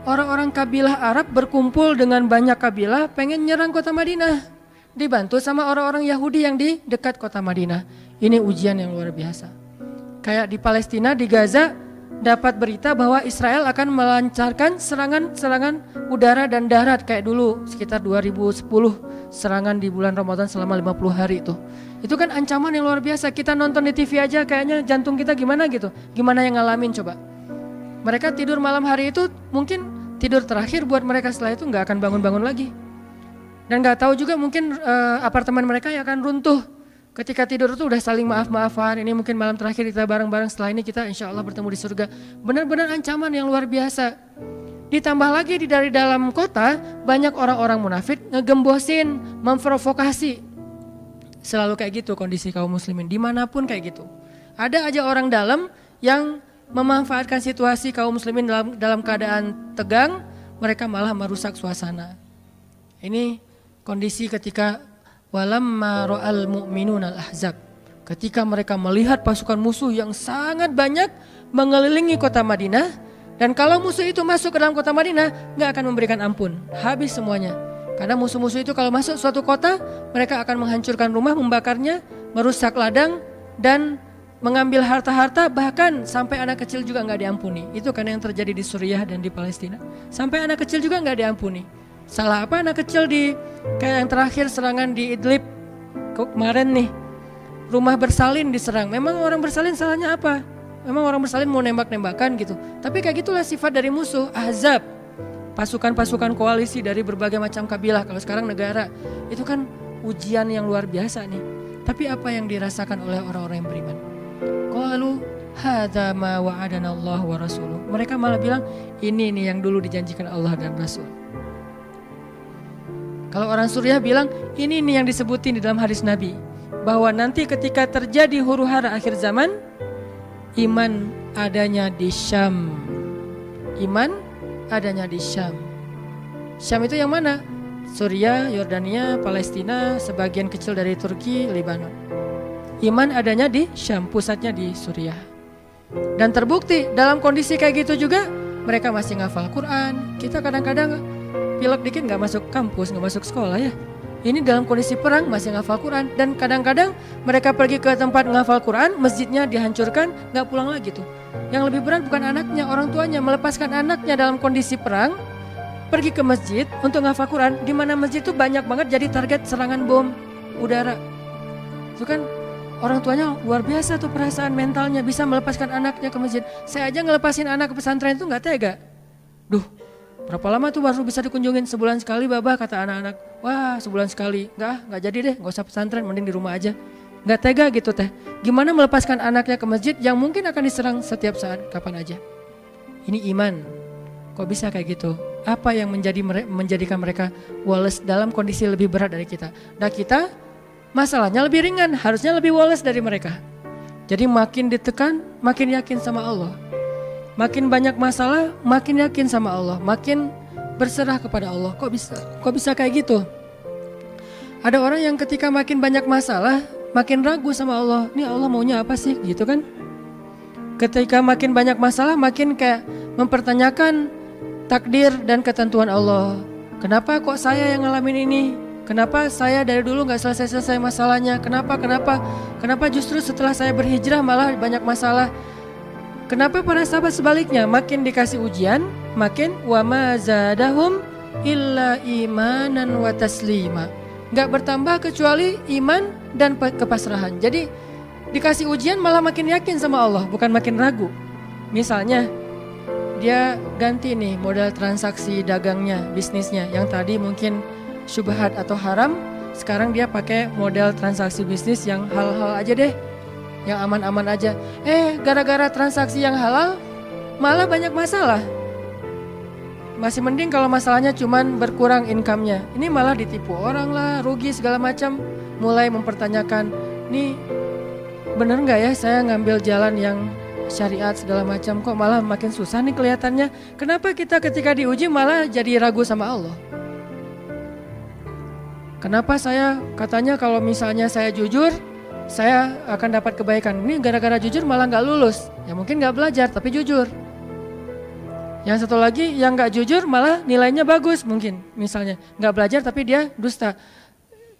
orang-orang kabilah Arab berkumpul dengan banyak kabilah pengen nyerang kota Madinah, dibantu sama orang-orang Yahudi yang di dekat kota Madinah. Ini ujian yang luar biasa. Kayak di Palestina, di Gaza, dapat berita bahwa Israel akan melancarkan serangan udara dan darat kayak dulu sekitar 2010, serangan di bulan Ramadan selama 50 hari itu. Itu kan ancaman yang luar biasa. Kita nonton di TV aja kayaknya jantung kita gimana gitu. Gimana yang ngalamin coba? Mereka tidur malam hari itu mungkin tidur terakhir buat mereka, setelah itu nggak akan bangun-bangun lagi. Dan nggak tahu juga mungkin apartemen mereka yang akan runtuh. Ketika tidur itu udah saling maaf-maafan. Ini mungkin malam terakhir kita bareng-bareng, setelah ini kita insya Allah bertemu di surga. Benar-benar ancaman yang luar biasa. Ditambah lagi dari dalam kota banyak orang-orang munafik ngegembosin, memprovokasi. Selalu kayak gitu kondisi kaum muslimin, dimanapun kayak gitu. Ada aja orang dalam yang memanfaatkan situasi kaum muslimin dalam keadaan tegang, mereka malah merusak suasana. Ini kondisi ketika walamma ra'al mu'minuna al-ahzab, ketika mereka melihat pasukan musuh yang sangat banyak mengelilingi kota Madinah, dan kalau musuh itu masuk ke dalam kota Madinah gak akan memberikan ampun, habis semuanya. Karena musuh-musuh itu kalau masuk suatu kota, mereka akan menghancurkan rumah, membakarnya, merusak ladang, dan mengambil harta-harta, bahkan sampai anak kecil juga gak diampuni. Itu kan yang terjadi di Suriah dan di Palestina. Sampai anak kecil juga gak diampuni. Salah apa anak kecil di kayak yang terakhir serangan di Idlib kemarin nih, rumah bersalin diserang. Memang orang bersalin salahnya apa? Memang orang bersalin mau nembak-nembakan gitu. Tapi kayak gitulah sifat dari musuh, ahzab, pasukan-pasukan koalisi dari berbagai macam kabilah. Kalau sekarang negara, itu kan ujian yang luar biasa nih. Tapi apa yang dirasakan oleh orang-orang yang beriman? Qalu hadza ma wa'adana Allah wa rasuluh. Mereka malah bilang ini nih yang dulu dijanjikan Allah dan Rasul. Kalau orang Suriah bilang ini nih yang disebutin di dalam hadis Nabi, bahwa nanti ketika terjadi huru-hara akhir zaman, iman adanya di Syam. Iman adanya di Syam. Syam itu yang mana? Suriah, Yordania, Palestina, sebagian kecil dari Turki, Lebanon. Iman adanya di Syam, pusatnya di Suriah. Dan terbukti dalam kondisi kayak gitu juga mereka masih ngafal Quran. Kita kadang-kadang pilek dikit gak masuk kampus, gak masuk sekolah ya. Ini dalam kondisi perang masih ngafal Quran. Dan kadang-kadang mereka pergi ke tempat ngafal Quran, masjidnya dihancurkan, gak pulang lagi tuh. Yang lebih berat bukan anaknya, orang tuanya melepaskan anaknya dalam kondisi perang, pergi ke masjid untuk ngafal Quran, di mana masjid itu banyak banget jadi target serangan bom udara. Itu kan orang tuanya luar biasa tuh perasaan mentalnya, bisa melepaskan anaknya ke masjid. Saya aja ngelepasin anak ke pesantren itu gak tega. Duh, berapa lama tuh baru bisa dikunjungin? Sebulan sekali babah, kata anak-anak. Wah, sebulan sekali. Enggak jadi deh, gak usah pesantren, mending di rumah aja. Gak tega gitu teh. Gimana melepaskan anaknya ke masjid yang mungkin akan diserang setiap saat, kapan aja. Ini iman. Kok bisa kayak gitu? Apa yang menjadikan mereka wales dalam kondisi lebih berat dari kita? Dan kita masalahnya lebih ringan, harusnya lebih wales dari mereka. Jadi makin ditekan, makin yakin sama Allah. Makin banyak masalah, makin yakin sama Allah, makin berserah kepada Allah. Kok bisa kayak gitu? Ada orang yang ketika makin banyak masalah, makin ragu sama Allah. Ini Allah maunya apa sih? Gitu kan? Ketika makin banyak masalah, makin kayak mempertanyakan takdir dan ketentuan Allah. Kenapa kok saya yang ngalamin ini? Kenapa saya dari dulu gak selesai-selesai masalahnya? Kenapa justru setelah saya berhijrah malah banyak masalah? Kenapa para sahabat sebaliknya makin dikasih ujian, makin wa ma zadahum illa imanan wa taslima. Gak bertambah kecuali iman dan kepasrahan. Jadi dikasih ujian malah makin yakin sama Allah, bukan makin ragu. Misalnya dia ganti nih model transaksi dagangnya, bisnisnya. Yang tadi mungkin syubhat atau haram, sekarang dia pakai model transaksi bisnis yang halal aja deh, yang aman-aman aja. Gara-gara transaksi yang halal malah banyak masalah. Masih mending kalau masalahnya cuman berkurang income-nya. Ini malah ditipu orang lah, rugi segala macam. Mulai mempertanyakan, nih bener gak ya saya ngambil jalan yang syariat segala macam, kok malah makin susah nih kelihatannya. Kenapa kita ketika diuji malah jadi ragu sama Allah? Kenapa saya katanya kalau misalnya saya jujur, saya akan dapat kebaikan. Ini gara-gara jujur malah gak lulus. Ya mungkin gak belajar tapi jujur. Yang satu lagi yang gak jujur malah nilainya bagus mungkin. Misalnya gak belajar tapi dia dusta.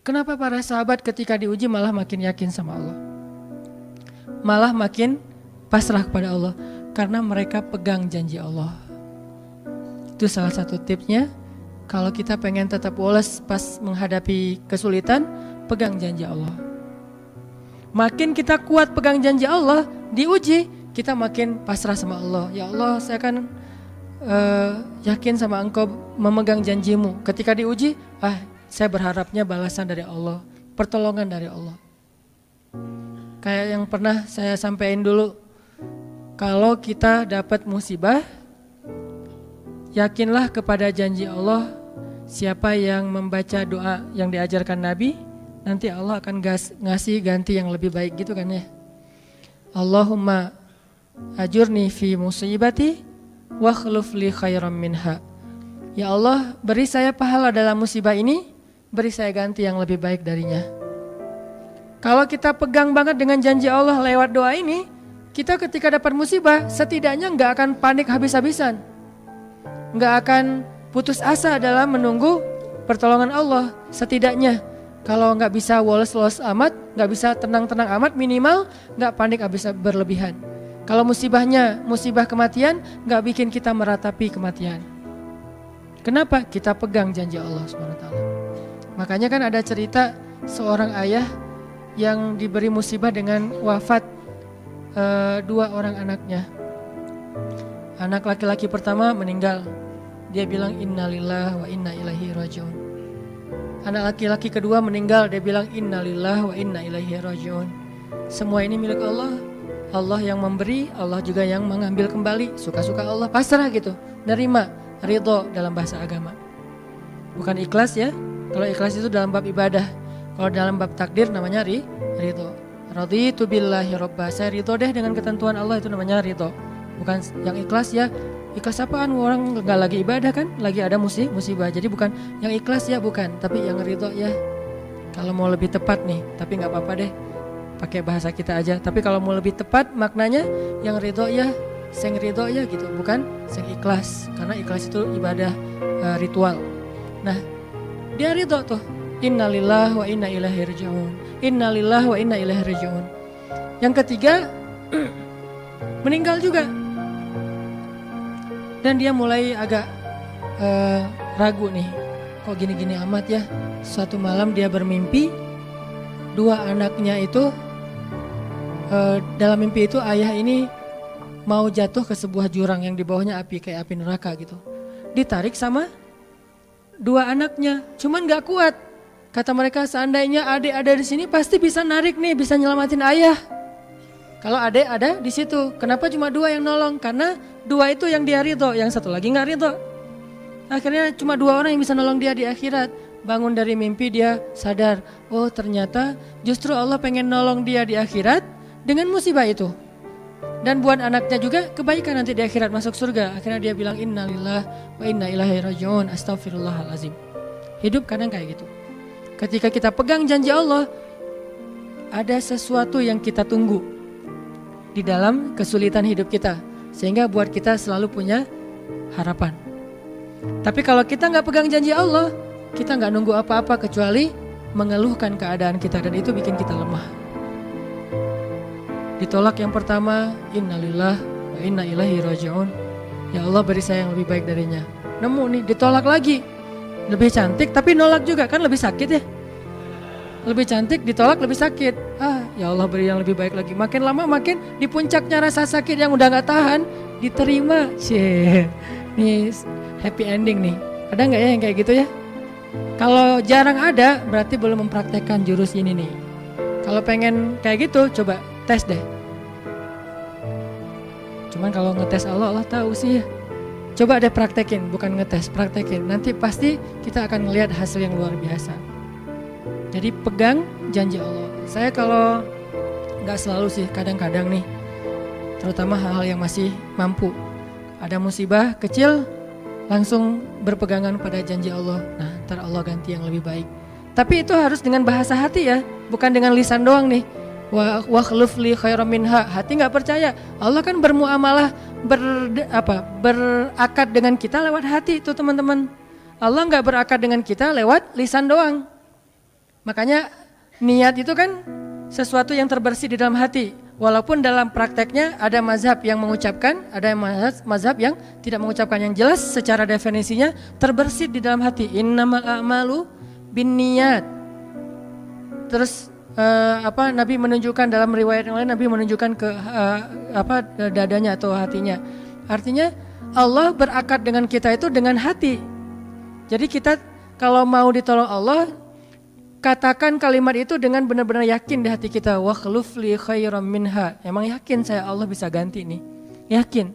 Kenapa para sahabat ketika diuji malah makin yakin sama Allah? Malah makin pasrah kepada Allah. Karena mereka pegang janji Allah. Itu salah satu tipsnya. Kalau kita pengen tetap woles pas menghadapi kesulitan, pegang janji Allah. Makin kita kuat pegang janji Allah, diuji, kita makin pasrah sama Allah. Ya Allah, saya akan yakin sama Engkau memegang janjimu. Ketika diuji, saya berharapnya balasan dari Allah, pertolongan dari Allah. Kayak yang pernah saya sampaikan dulu, kalau kita dapat musibah, yakinlah kepada janji Allah. Siapa yang membaca doa yang diajarkan Nabi, nanti Allah akan ngasih ganti yang lebih baik gitu kan ya. Allahumma ajurni fi musibati wa khluf li khairam minha. Ya Allah, beri saya pahala dalam musibah ini, beri saya ganti yang lebih baik darinya. Kalau kita pegang banget dengan janji Allah lewat doa ini, kita ketika dapat musibah setidaknya gak akan panik habis-habisan. Gak akan putus asa dalam menunggu pertolongan Allah. Setidaknya kalau gak bisa woles-woles amat, gak bisa tenang-tenang amat, minimal gak panik habis berlebihan. Kalau musibahnya musibah kematian, gak bikin kita meratapi kematian. Kenapa? Kita pegang janji Allah SWT. Makanya kan ada cerita seorang ayah yang diberi musibah dengan wafat 2 orang anaknya. Anak laki-laki pertama meninggal. Dia bilang innalillahi wa inna ilaihi rajiun. Anak laki-laki kedua meninggal, dia bilang innalillahi wa inna ilaihi rajiun. Semua ini milik Allah. Allah yang memberi, Allah juga yang mengambil kembali. Suka-suka Allah, pasrah gitu. Nerima, ridho dalam bahasa agama. Bukan ikhlas ya. Kalau ikhlas itu dalam bab ibadah. Kalau dalam bab takdir namanya ridho. Raditu billahi robba. Saya ridho deh dengan ketentuan Allah, itu namanya ridho. Bukan yang ikhlas ya. Ikhlas apaan? Orang gak lagi ibadah kan, lagi ada musibah. Jadi bukan yang ikhlas ya, bukan. Tapi yang ridho ya. Kalau mau lebih tepat nih, tapi gak apa-apa deh, pakai bahasa kita aja. Tapi kalau mau lebih tepat maknanya, yang ridho ya, sing ridho ya gitu. Bukan sing ikhlas. Karena ikhlas itu ibadah ritual. Nah, dia ridho tuh. Innalillahi wa inna ilaihi rajiun. Innalillahi wa inna ilaihi rajiun. Yang ketiga, meninggal juga. Dan dia mulai agak ragu nih, kok gini-gini amat ya. Suatu malam dia bermimpi 2 anaknya itu, dalam mimpi itu ayah ini mau jatuh ke sebuah jurang yang di bawahnya api, kayak api neraka gitu. Ditarik sama 2 anaknya, cuman gak kuat. Kata mereka, seandainya adik ada di sini pasti bisa narik nih, bisa nyelamatin ayah. Kalau adik ada di situ, kenapa cuma 2 yang nolong? Karena 2 itu yang dia ridho, yang satu lagi nggak ridho. Akhirnya cuma 2 orang yang bisa nolong dia di akhirat. Bangun dari mimpi dia sadar, oh ternyata justru Allah pengen nolong dia di akhirat dengan musibah itu. Dan buat anaknya juga kebaikan nanti di akhirat, masuk surga. Akhirnya dia bilang innalillahi wa inna ilaihi rajiun, astagfirullahalazim. Hidup kadang kayak gitu. Ketika kita pegang janji Allah, ada sesuatu yang kita tunggu di dalam kesulitan hidup kita, sehingga buat kita selalu punya harapan. Tapi kalau kita gak pegang janji Allah, kita gak nunggu apa-apa kecuali mengeluhkan keadaan kita, dan itu bikin kita lemah. Ditolak yang pertama, innalillahi wa inna ilaihi rajiun. Ya Allah, beri saya yang lebih baik darinya. Nemu nih, ditolak lagi. Lebih cantik tapi nolak juga, kan lebih sakit ya. Lebih cantik ditolak lebih sakit. Ya Allah, beri yang lebih baik lagi. Makin lama makin di puncaknya rasa sakit yang udah gak tahan, diterima. Nih happy ending nih. Ada gak ya yang kayak gitu ya? Kalau jarang ada, berarti belum mempraktekkan jurus ini nih. Kalau pengen kayak gitu, coba tes deh. Cuman kalau ngetes Allah tahu sih ya. Coba deh praktekin, bukan ngetes, praktekin. Nanti pasti kita akan ngelihat hasil yang luar biasa. Jadi pegang janji Allah. Saya kalau gak selalu sih, kadang-kadang nih, terutama hal-hal yang masih mampu. Ada musibah kecil, langsung berpegangan pada janji Allah. Nah, ntar Allah ganti yang lebih baik. Tapi itu harus dengan bahasa hati ya, bukan dengan lisan doang nih. wa khluf li khairam minha. Hati nggak percaya. Allah kan bermuamalah berakad dengan kita lewat hati itu teman-teman. Allah nggak berakad dengan kita lewat lisan doang. Makanya niat itu kan sesuatu yang terbersih di dalam hati. Walaupun dalam prakteknya ada mazhab yang mengucapkan, ada mazhab yang tidak mengucapkan. Yang jelas secara definisinya terbersih di dalam hati. Innamal a'malu binniyat. Terus Nabi menunjukkan dalam riwayat yang lain, Nabi menunjukkan ke dadanya atau hatinya. Artinya Allah berakad dengan kita itu dengan hati. Jadi kita kalau mau ditolong Allah, katakan kalimat itu dengan benar-benar yakin di hati kita. Wa khluf li khairam minha. Emang yakin saya Allah bisa ganti nih. Yakin.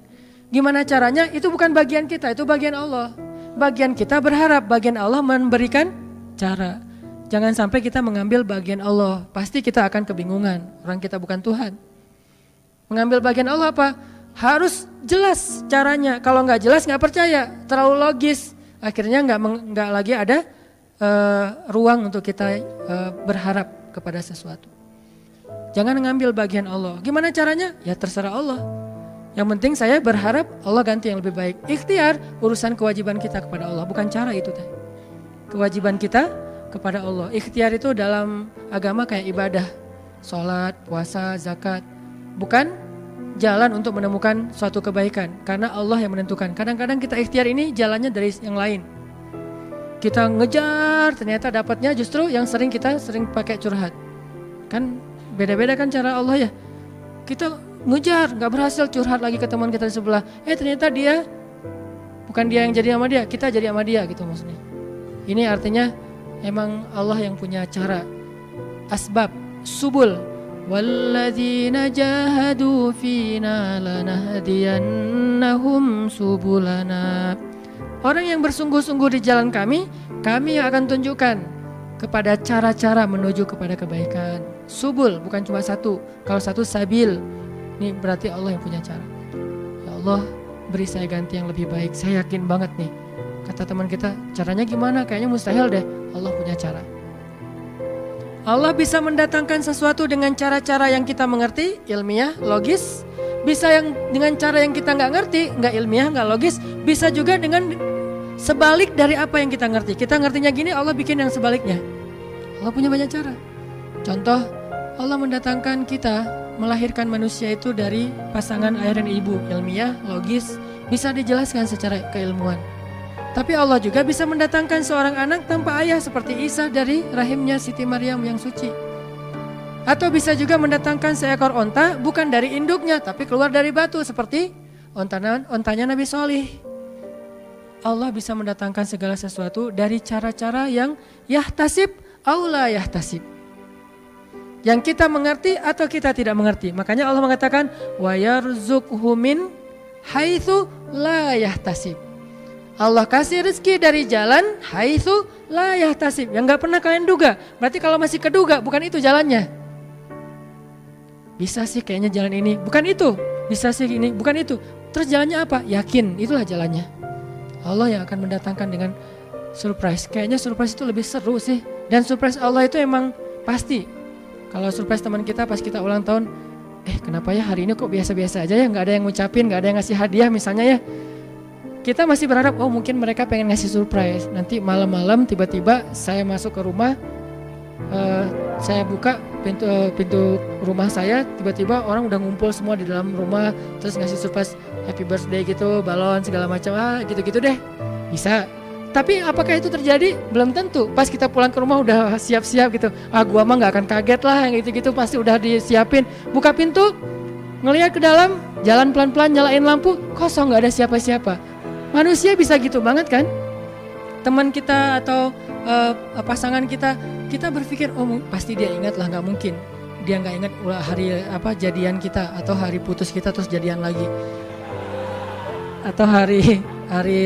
Gimana caranya? Itu bukan bagian kita, itu bagian Allah. Bagian kita berharap, bagian Allah memberikan cara. Jangan sampai kita mengambil bagian Allah. Pasti kita akan kebingungan. Orang kita bukan Tuhan. Mengambil bagian Allah apa? Harus jelas caranya. Kalau nggak jelas nggak percaya. Terlalu logis. Akhirnya nggak lagi ada ruang untuk kita berharap kepada sesuatu. Jangan mengambil bagian Allah. Gimana caranya? Ya terserah Allah. Yang penting saya berharap Allah ganti yang lebih baik. Ikhtiar urusan kewajiban kita kepada Allah. Bukan cara itu. Kewajiban kita kepada Allah. Ikhtiar itu dalam agama kayak ibadah. Sholat, puasa, zakat. Bukan jalan untuk menemukan suatu kebaikan. Karena Allah yang menentukan. Kadang-kadang kita ikhtiar ini jalannya dari yang lain. Kita ngejar, ternyata dapatnya justru yang sering pakai curhat. Kan beda-beda kan cara Allah ya. Kita ngejar, gak berhasil, curhat lagi ke teman kita di sebelah. Ternyata dia, bukan dia yang jadi sama dia, kita jadi sama dia gitu maksudnya. Ini artinya emang Allah yang punya cara. Asbab, subul. Walladzina jahadu fina lanahdiyannahum subulana. Orang yang bersungguh-sungguh di jalan kami yang akan tunjukkan kepada cara-cara menuju kepada kebaikan. Subul bukan cuma satu. Kalau satu sabil, ini berarti Allah yang punya cara. Ya Allah, beri saya ganti yang lebih baik. Saya yakin banget nih. Kata teman kita, caranya gimana? Kayaknya mustahil deh. Allah punya cara. Allah bisa mendatangkan sesuatu dengan cara-cara yang kita mengerti, ilmiah, logis. Bisa yang dengan cara yang kita nggak ngerti, nggak ilmiah, nggak logis. Bisa juga dengan sebalik dari apa yang kita ngerti. Kita ngertinya gini, Allah bikin yang sebaliknya. Allah punya banyak cara. Contoh, Allah mendatangkan kita, melahirkan manusia itu dari pasangan ayah dan ibu. Ilmiah, logis, bisa dijelaskan secara keilmuan. Tapi Allah juga bisa mendatangkan seorang anak tanpa ayah seperti Isa dari rahimnya Siti Maryam yang suci. Atau bisa juga mendatangkan seekor onta bukan dari induknya tapi keluar dari batu seperti ontanya Nabi Solih. Allah bisa mendatangkan segala sesuatu dari cara-cara yang yahtasib au la yahtasib. Yang kita mengerti atau kita tidak mengerti. Makanya Allah mengatakan wa yarzuqhu min haitsu la yahtasib. Allah kasih rezeki dari jalan haitsu la yahtasib, yang gak pernah kalian duga. Berarti kalau masih keduga bukan itu jalannya. Bisa sih kayaknya jalan ini, bukan itu. Bisa sih ini, bukan itu. Terus jalannya apa? Yakin, itulah jalannya. Allah yang akan mendatangkan dengan surprise. Kayaknya surprise itu lebih seru sih. Dan surprise Allah itu emang pasti. Kalau surprise teman kita pas kita ulang tahun, kenapa ya hari ini kok biasa-biasa aja ya, gak ada yang ngucapin, gak ada yang ngasih hadiah misalnya ya. Kita masih berharap, mungkin mereka pengen ngasih surprise. Nanti malam-malam tiba-tiba saya masuk ke rumah, saya buka pintu rumah saya, tiba-tiba orang udah ngumpul semua di dalam rumah, terus ngasih surprise happy birthday gitu, balon segala macam, gitu-gitu deh. Bisa. Tapi apakah itu terjadi? Belum tentu. Pas kita pulang ke rumah udah siap-siap gitu. Gua mah gak akan kaget lah, yang gitu-gitu pasti udah disiapin. Buka pintu, ngelihat ke dalam, jalan pelan-pelan, nyalain lampu, kosong, gak ada siapa-siapa. Manusia bisa gitu banget kan? Teman kita atau pasangan kita berpikir, pasti dia ingat lah, nggak mungkin dia nggak ingat hari jadian kita atau hari putus kita terus jadian lagi, atau hari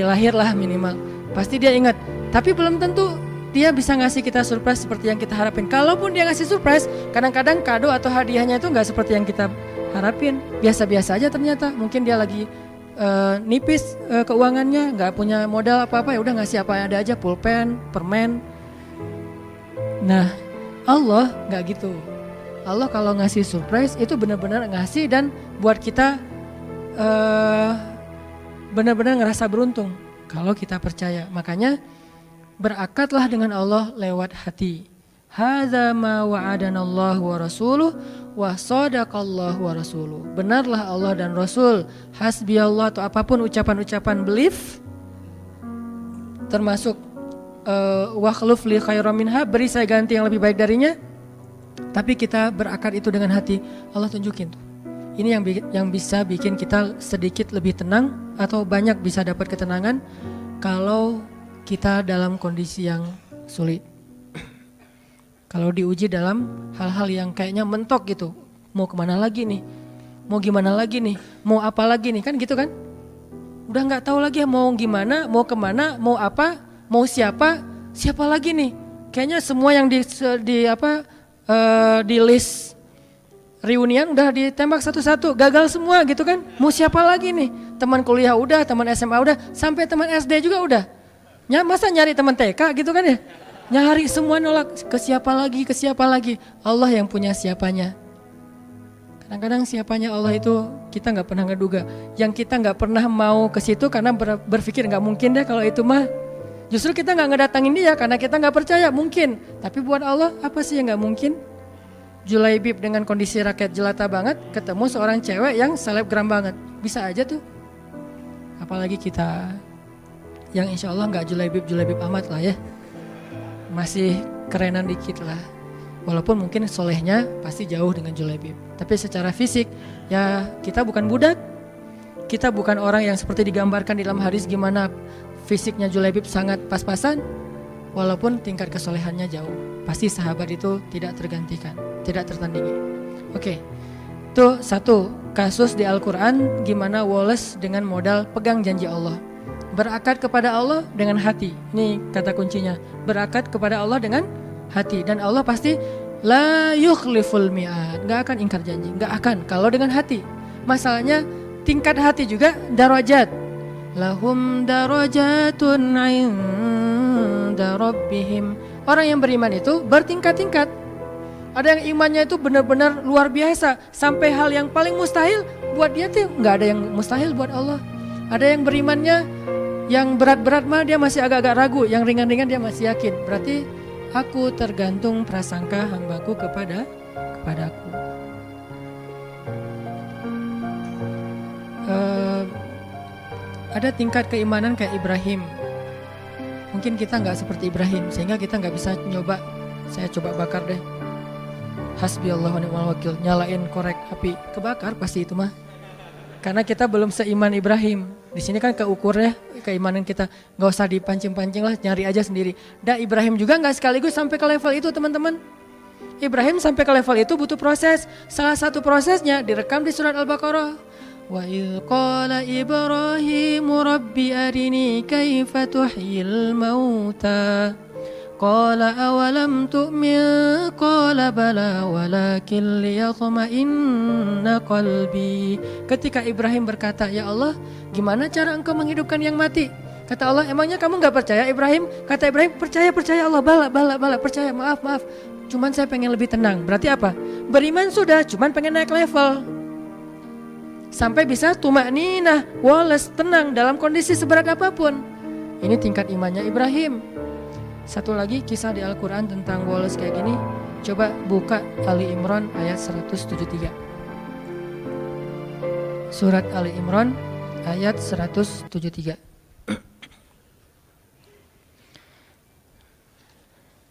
lahir lah minimal, pasti dia ingat. Tapi belum tentu dia bisa ngasih kita surprise seperti yang kita harapin. Kalaupun dia ngasih surprise, kadang-kadang kado atau hadiahnya itu nggak seperti yang kita harapin, biasa-biasa aja ternyata. Mungkin dia lagi nipis keuangannya, nggak punya modal apa-apa, ya udah ngasih apa yang ada aja, pulpen, permen. Nah, Allah nggak gitu. Allah kalau ngasih surprise itu benar-benar ngasih dan buat kita benar-benar ngerasa beruntung kalau kita percaya. Makanya berakatlah dengan Allah lewat hati. Hadza ma wa'adanallahu wa rasuluh wa shadaqallahu wa rasuluh. Benarlah Allah dan Rasul. Hasbiyallah atau apapun ucapan-ucapan belief termasuk wa khluf li khairam minha, beri saya ganti yang lebih baik darinya. Tapi kita berakad itu dengan hati. Allah tunjukin tuh. Ini yang bisa bikin kita sedikit lebih tenang atau banyak bisa dapat ketenangan kalau kita dalam kondisi yang sulit. Kalau diuji dalam hal-hal yang kayaknya mentok gitu, mau kemana lagi nih, mau gimana lagi nih, mau apa lagi nih, kan gitu kan? Udah nggak tahu lagi mau gimana, mau kemana, mau apa, mau siapa lagi nih? Kayaknya semua yang di list reunian udah ditembak satu-satu, gagal semua gitu kan? Mau siapa lagi nih? Teman kuliah udah, teman SMA udah, sampai teman SD juga udah. Masa nyari teman TK gitu kan ya? Nyari semua nolak, ke siapa lagi? Allah yang punya siapanya. Kadang-kadang siapanya Allah itu kita nggak pernah ngeduga. Yang kita nggak pernah mau ke situ karena berpikir nggak mungkin deh kalau itu mah. Justru kita nggak ngedatangin dia karena kita nggak percaya mungkin. Tapi buat Allah apa sih yang nggak mungkin? Julaibib dengan kondisi rakyat jelata banget ketemu seorang cewek yang selebgram banget, bisa aja tuh. Apalagi kita yang insya Allah nggak Julaibib amat lah ya. Masih kerenan dikit lah. Walaupun mungkin solehnya pasti jauh dengan Julaibib. Tapi secara fisik ya kita bukan budak. Kita bukan orang yang seperti digambarkan di dalam hadis gimana fisiknya Julaibib sangat pas-pasan. Walaupun tingkat kesolehannya jauh. Pasti sahabat itu tidak tergantikan, tidak tertandingi. Oke. Itu satu kasus di Al-Quran gimana Wallace dengan modal pegang janji Allah. Berakad kepada Allah dengan hati. Ini kata kuncinya. Berakad kepada Allah dengan hati. Dan Allah pasti la yukhliful mi'ad. Gak akan ingkar janji. Gak akan. Kalau dengan hati. Masalahnya tingkat hati juga darajat. Lahum darajatun 'inda rabbihim. Orang yang beriman itu bertingkat-tingkat. Ada yang imannya itu benar-benar luar biasa. Sampai hal yang paling mustahil buat dia tuh gak ada yang mustahil buat Allah. Ada yang berimannya yang berat-berat mah dia masih agak-agak ragu, yang ringan-ringan dia masih yakin. Berarti aku tergantung prasangka hambaku kepadaku. Ada tingkat keimanan kayak Ibrahim. Mungkin kita nggak seperti Ibrahim, sehingga kita nggak bisa nyoba. Saya coba bakar deh. Hasbiyallahu wa ni'mal wakil. Nyalain korek api, kebakar pasti itu mah. Karena kita belum seiman Ibrahim. Di sini kan keukur ya keimanan kita. Gak usah dipancing-pancing lah, nyari aja sendiri. Dan Ibrahim juga gak sekaligus sampai ke level itu teman-teman. Ibrahim sampai ke level itu butuh proses. Salah satu prosesnya direkam di surat Al-Baqarah. Wa idh qala Ibrahimu rabbi arini kaifa tuhyil mauta. Qala awalam tu'min qala bala walakin liyatma'inna qalbi. Ketika Ibrahim berkata, ya Allah, gimana cara engkau menghidupkan yang mati? Kata Allah, emangnya kamu gak percaya Ibrahim? Kata Ibrahim, percaya Allah, bala, percaya, maaf. Cuman saya pengen lebih tenang. Berarti apa? Beriman sudah, cuman pengen naik level. Sampai bisa tuma'ninah, Wallace, tenang dalam kondisi seberat apapun. Ini tingkat imannya Ibrahim. Satu lagi kisah di Al-Quran tentang Wallace kayak gini. Coba buka Ali Imran ayat 173. Surat Ali Imran ayat 173.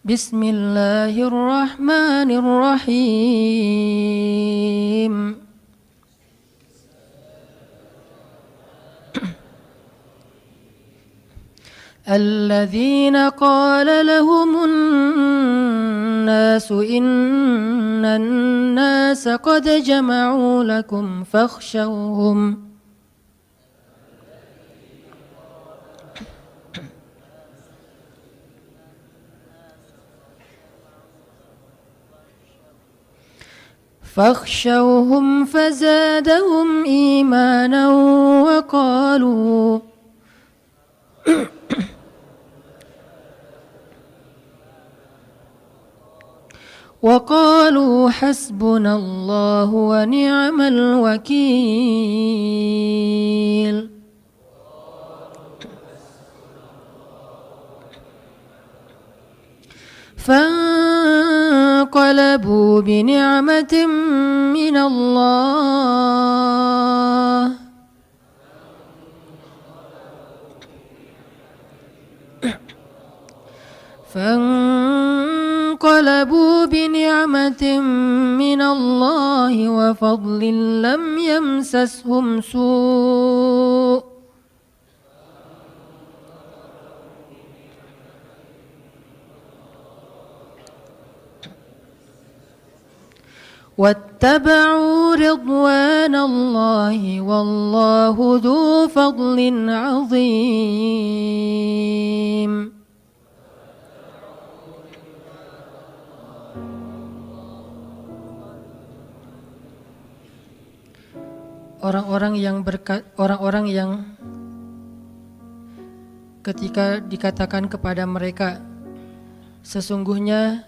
Bismillahirrahmanirrahim. الذين قال لهم الناس إن الناس قد جمعوا لكم فاخشوهم فزادهم إيمانا وقالوا قالوا حسبنا الله ونعم الوكيل فانقلبوا بنعمة من الله وفضل لم يمسسهم سوء واتبعوا رضوان الله والله ذو فضل عظيم. Orang-orang yang ketika dikatakan kepada mereka, sesungguhnya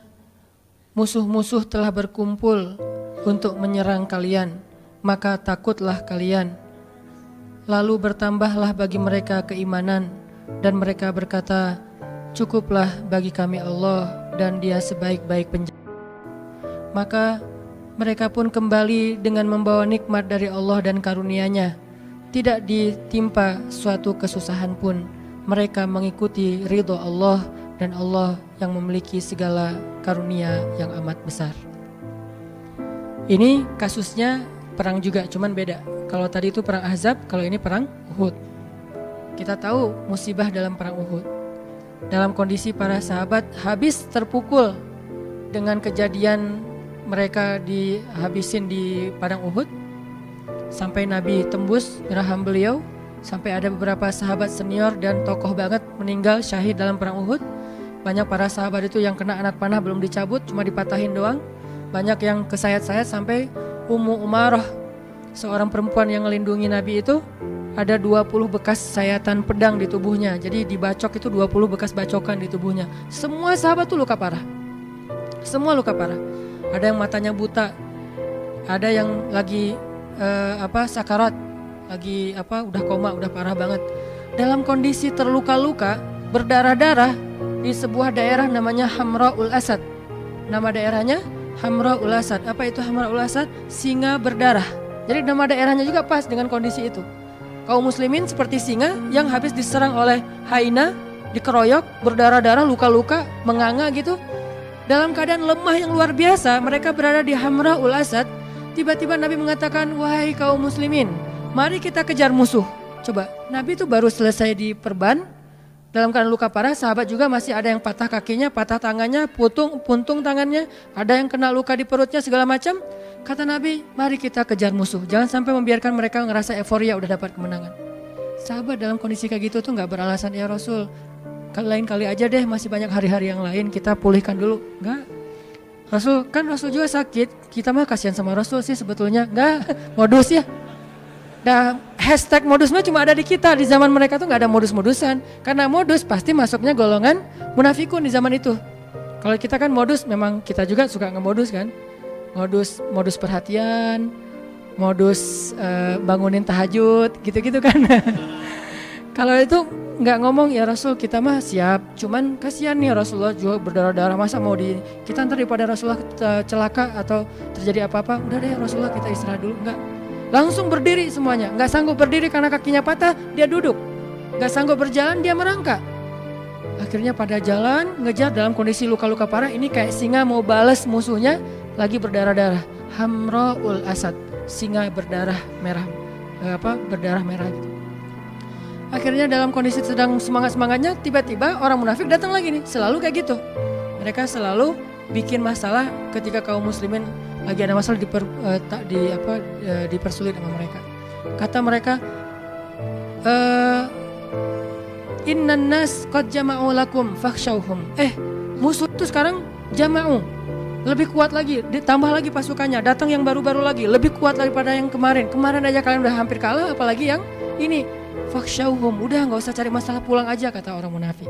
musuh-musuh telah berkumpul untuk menyerang kalian, maka takutlah kalian. Lalu bertambahlah bagi mereka keimanan, dan mereka berkata, cukuplah bagi kami Allah, dan Dia sebaik-baik penjaga. Maka mereka pun kembali dengan membawa nikmat dari Allah dan karunia-Nya. Tidak ditimpa suatu kesusahan pun. Mereka mengikuti ridho Allah, dan Allah yang memiliki segala karunia yang amat besar. Ini kasusnya perang juga, cuman beda. Kalau tadi itu perang Ahzab, kalau ini perang Uhud. Kita tahu musibah dalam perang Uhud. Dalam kondisi para sahabat habis terpukul dengan kejadian mereka dihabisin di padang Uhud, sampai Nabi tembus raham beliau, sampai ada beberapa sahabat senior dan tokoh banget meninggal syahid dalam perang Uhud. Banyak para sahabat itu yang kena anak panah belum dicabut, cuma dipatahin doang. Banyak yang kesayat-sayat sampai Ummu Umarah, seorang perempuan yang melindungi Nabi itu, ada 20 bekas sayatan pedang di tubuhnya. Jadi dibacok itu 20 bekas bacokan di tubuhnya. Semua sahabat tuh luka parah. Semua luka parah. Ada yang matanya buta, ada yang lagi sakarat, lagi udah koma, udah parah banget. Dalam kondisi terluka-luka, berdarah-darah di sebuah daerah namanya Hamra'ul Asad. Nama daerahnya Hamra'ul Asad. Apa itu Hamra'ul Asad? Singa berdarah. Jadi nama daerahnya juga pas dengan kondisi itu. Kaum muslimin seperti singa yang habis diserang oleh hyena, dikeroyok, berdarah-darah, luka-luka, menganga gitu. Dalam keadaan lemah yang luar biasa, mereka berada di Hamra'ul Asad. Tiba-tiba Nabi mengatakan, wahai kaum muslimin, mari kita kejar musuh. Coba, Nabi itu baru selesai diperban, dalam keadaan luka parah. Sahabat juga masih ada yang patah kakinya, patah tangannya, puntung tangannya, ada yang kena luka di perutnya, segala macam. Kata Nabi, mari kita kejar musuh. Jangan sampai membiarkan mereka ngerasa euforia udah dapat kemenangan. Sahabat dalam kondisi kayak gitu tuh gak beralasan, ya Rasul, lain kali aja deh, masih banyak hari-hari yang lain, kita pulihkan dulu. Enggak, Rasul juga sakit, kita mah kasihan sama Rasul sih sebetulnya. Enggak, modus ya. Nah, hashtag modus mah cuma ada di kita. Di zaman mereka tuh gak ada modus-modusan. Karena modus pasti masuknya golongan munafikun di zaman itu. Kalau kita kan modus, memang kita juga suka ngemodus kan. Modus perhatian, modus bangunin tahajud, gitu-gitu kan. Kalau itu nggak ngomong, ya Rasul kita mah siap, cuman kasihan nih Rasulullah juga berdarah-darah, masa mau kita ntar daripada Rasulullah celaka atau terjadi apa-apa, udah deh Rasulullah kita istirahat dulu. Enggak, langsung berdiri semuanya. Nggak sanggup berdiri karena kakinya patah, dia duduk. Nggak sanggup berjalan, dia merangkak. Akhirnya pada jalan ngejar dalam kondisi luka-luka parah. Ini kayak singa mau balas musuhnya, lagi berdarah-darah. Hamra'ul Asad, singa berdarah merah, berdarah merah gitu. Akhirnya dalam kondisi sedang semangat-semangatnya, tiba-tiba orang munafik datang lagi nih. Selalu kayak gitu. Mereka selalu bikin masalah ketika kaum muslimin lagi ada masalah, dipersulit sama mereka. Kata mereka, innan nas qad jama'u lakum fakhshawhum. Musuh itu sekarang jama'u, lebih kuat lagi, ditambah lagi pasukannya, datang yang baru-baru lagi, lebih kuat daripada yang kemarin. Kemarin aja kalian udah hampir kalah, apalagi yang ini. Fakhshawhum, udah gak usah cari masalah, pulang aja, kata orang munafik.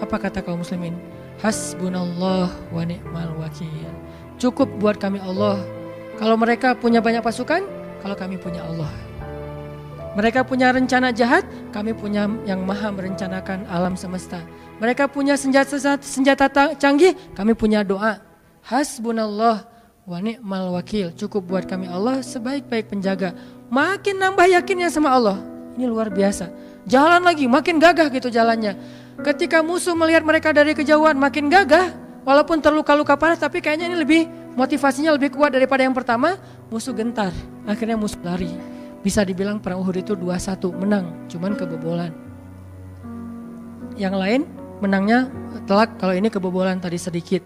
Apa kata kaum muslimin? Hasbunallah wa ni'mal wakil. cukup buat kami Allah. Kalau mereka punya banyak pasukan, kalau kami punya Allah. Mereka punya rencana jahat, kami punya yang maha merencanakan alam semesta. Mereka punya senjata canggih, kami punya doa. Hasbunallah wa ni'mal wakil. Cukup buat kami Allah sebaik-baik penjaga. Makin nambah yakinnya sama Allah. Ini luar biasa. Jalan lagi, makin gagah gitu jalannya. Ketika musuh melihat mereka dari kejauhan makin gagah, walaupun terluka-luka parah, tapi kayaknya ini lebih motivasinya lebih kuat daripada yang pertama. Musuh gentar, akhirnya musuh lari. Bisa dibilang perang Uhud itu 2-1 menang, cuman kebobolan. Yang lain menangnya telak, kalau ini kebobolan tadi sedikit.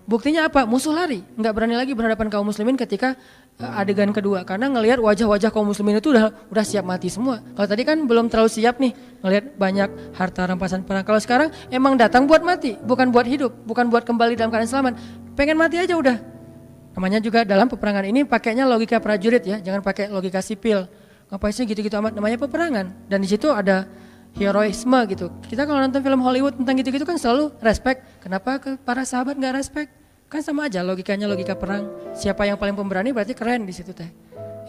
Buktinya apa? Musuh lari, nggak berani lagi berhadapan kaum muslimin ketika adegan kedua, karena ngelihat wajah-wajah kaum muslimin itu udah siap mati semua. Kalau tadi kan belum terlalu siap nih, ngelihat banyak harta rampasan perang. Kalau sekarang emang datang buat mati, bukan buat hidup, bukan buat kembali dalam keadaan selamat. Pengen mati aja udah. Namanya juga dalam peperangan ini pakainya logika prajurit ya, jangan pakai logika sipil. Ngapain sih gitu-gitu amat, namanya peperangan. Dan di situ ada heroisme gitu. Kita kalau nonton film Hollywood tentang gitu-gitu kan selalu respect. Kenapa ke para sahabat nggak respect? Kan sama aja logikanya, logika perang. Siapa yang paling pemberani berarti keren di situ teh.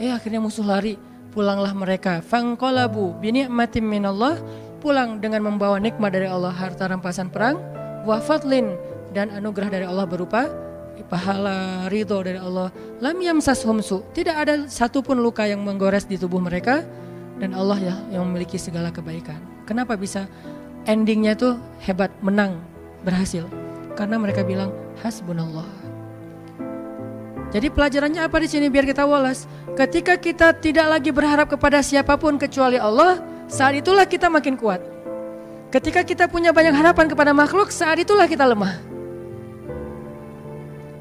Akhirnya musuh lari, pulanglah mereka. Fanqalabu bi ni'matin minallah, pulang dengan membawa nikmat dari Allah, harta rampasan perang, wa fadlin, dan anugerah dari Allah berupa pahala, ridho dari Allah. Lam yamsashum su, tidak ada satupun luka yang menggores di tubuh mereka, dan Allah ya yang memiliki segala kebaikan. Kenapa bisa endingnya itu hebat, menang, berhasil? Karena mereka bilang hasbunallah. Jadi pelajarannya apa di sini biar kita walas? Ketika kita tidak lagi berharap kepada siapapun kecuali Allah, saat itulah kita makin kuat. Ketika kita punya banyak harapan kepada makhluk, saat itulah kita lemah.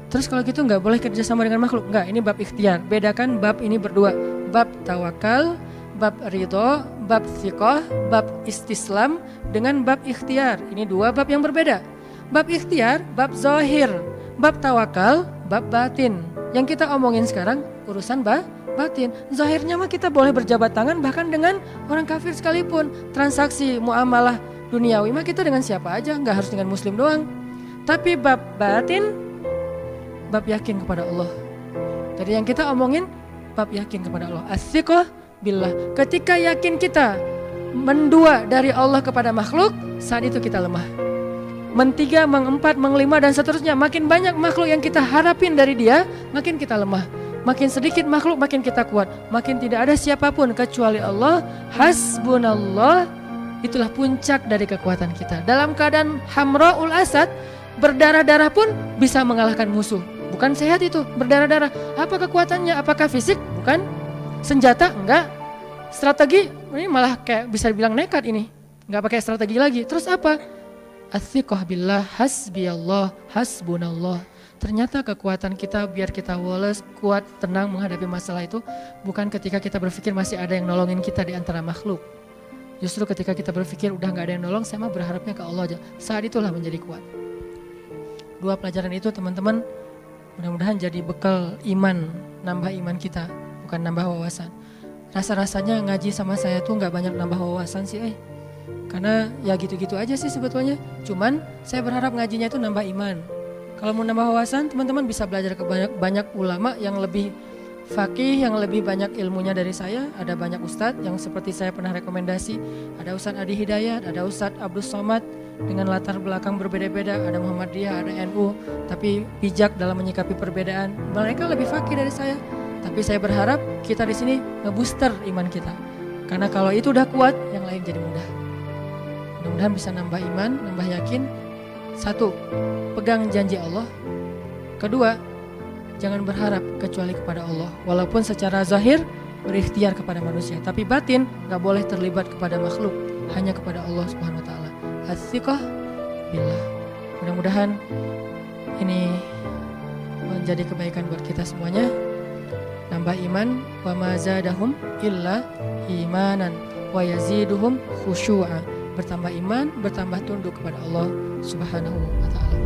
Terus kalau gitu nggak boleh kerjasama dengan makhluk? Nggak, ini bab ikhtiar. Bedakan bab ini berdua. Bab tawakal, bab ridho, bab thiqah, bab istislam dengan bab ikhtiar. Ini dua bab yang berbeda. Bab ikhtiar, bab zahir. Bab tawakal, bab batin. Yang kita omongin sekarang urusan batin. Zahirnya mah kita boleh berjabat tangan bahkan dengan orang kafir sekalipun. Transaksi, muamalah duniawi mah kita dengan siapa aja, nggak harus dengan muslim doang. Tapi bab batin, bab yakin kepada Allah. Jadi yang kita omongin bab yakin kepada Allah. As-siqah billah. Ketika yakin kita mendua dari Allah kepada makhluk, saat itu kita lemah. Mentiga, mengempat, mengelima dan seterusnya. Makin banyak makhluk yang kita harapin dari dia, makin kita lemah. Makin sedikit makhluk, makin kita kuat. Makin tidak ada siapapun kecuali Allah. Hasbunallah. Itulah puncak dari kekuatan kita. Dalam keadaan hamra'ul asad, berdarah-darah pun bisa mengalahkan musuh. Bukan sehat itu, berdarah-darah. Apa kekuatannya? Apakah fisik? Bukan. Senjata? Enggak. Strategi? Ini malah kayak bisa dibilang nekat ini. Enggak pakai strategi lagi. Terus apa? As-siqah billah, hasbiyallah, hasbunallah. Ternyata kekuatan kita biar kita walas, kuat, tenang menghadapi masalah itu bukan ketika kita berpikir masih ada yang nolongin kita di antara makhluk. Justru ketika kita berpikir udah gak ada yang nolong, saya mah berharapnya ke Allah aja. Saat itulah menjadi kuat. Dua pelajaran itu teman-teman mudah-mudahan jadi bekal iman, nambah iman kita, bukan nambah wawasan. Rasa-rasanya ngaji sama saya tuh gak banyak nambah wawasan sih karena ya gitu-gitu aja sih sebetulnya. Cuman saya berharap ngajinya itu nambah iman. Kalau mau nambah wawasan, teman-teman bisa belajar ke banyak ulama yang lebih faqih, yang lebih banyak ilmunya dari saya. Ada banyak ustadz yang seperti saya pernah rekomendasi. Ada Ustadz Adi Hidayat, ada Ustadz Abdul Somad dengan latar belakang berbeda-beda. Ada Muhammadiyah, ada NU, tapi bijak dalam menyikapi perbedaan. Mereka lebih faqih dari saya. Tapi saya berharap kita di sini ngebooster iman kita. Karena kalau itu udah kuat, yang lain jadi mudah. Mudah-mudahan bisa nambah iman, nambah yakin. Satu, pegang janji Allah. Kedua, jangan berharap kecuali kepada Allah. Walaupun secara zahir berikhtiar kepada manusia, tapi batin gak boleh terlibat kepada makhluk, hanya kepada Allah Subhanahu Wa Taala. As-siqah billah. Mudah-mudahan ini menjadi kebaikan buat kita semuanya. Nambah iman, wa ma zadahum illa imanan wa yaziduhum khusyu'a. Bertambah iman, bertambah tunduk kepada Allah Subhanahu wa Ta'ala.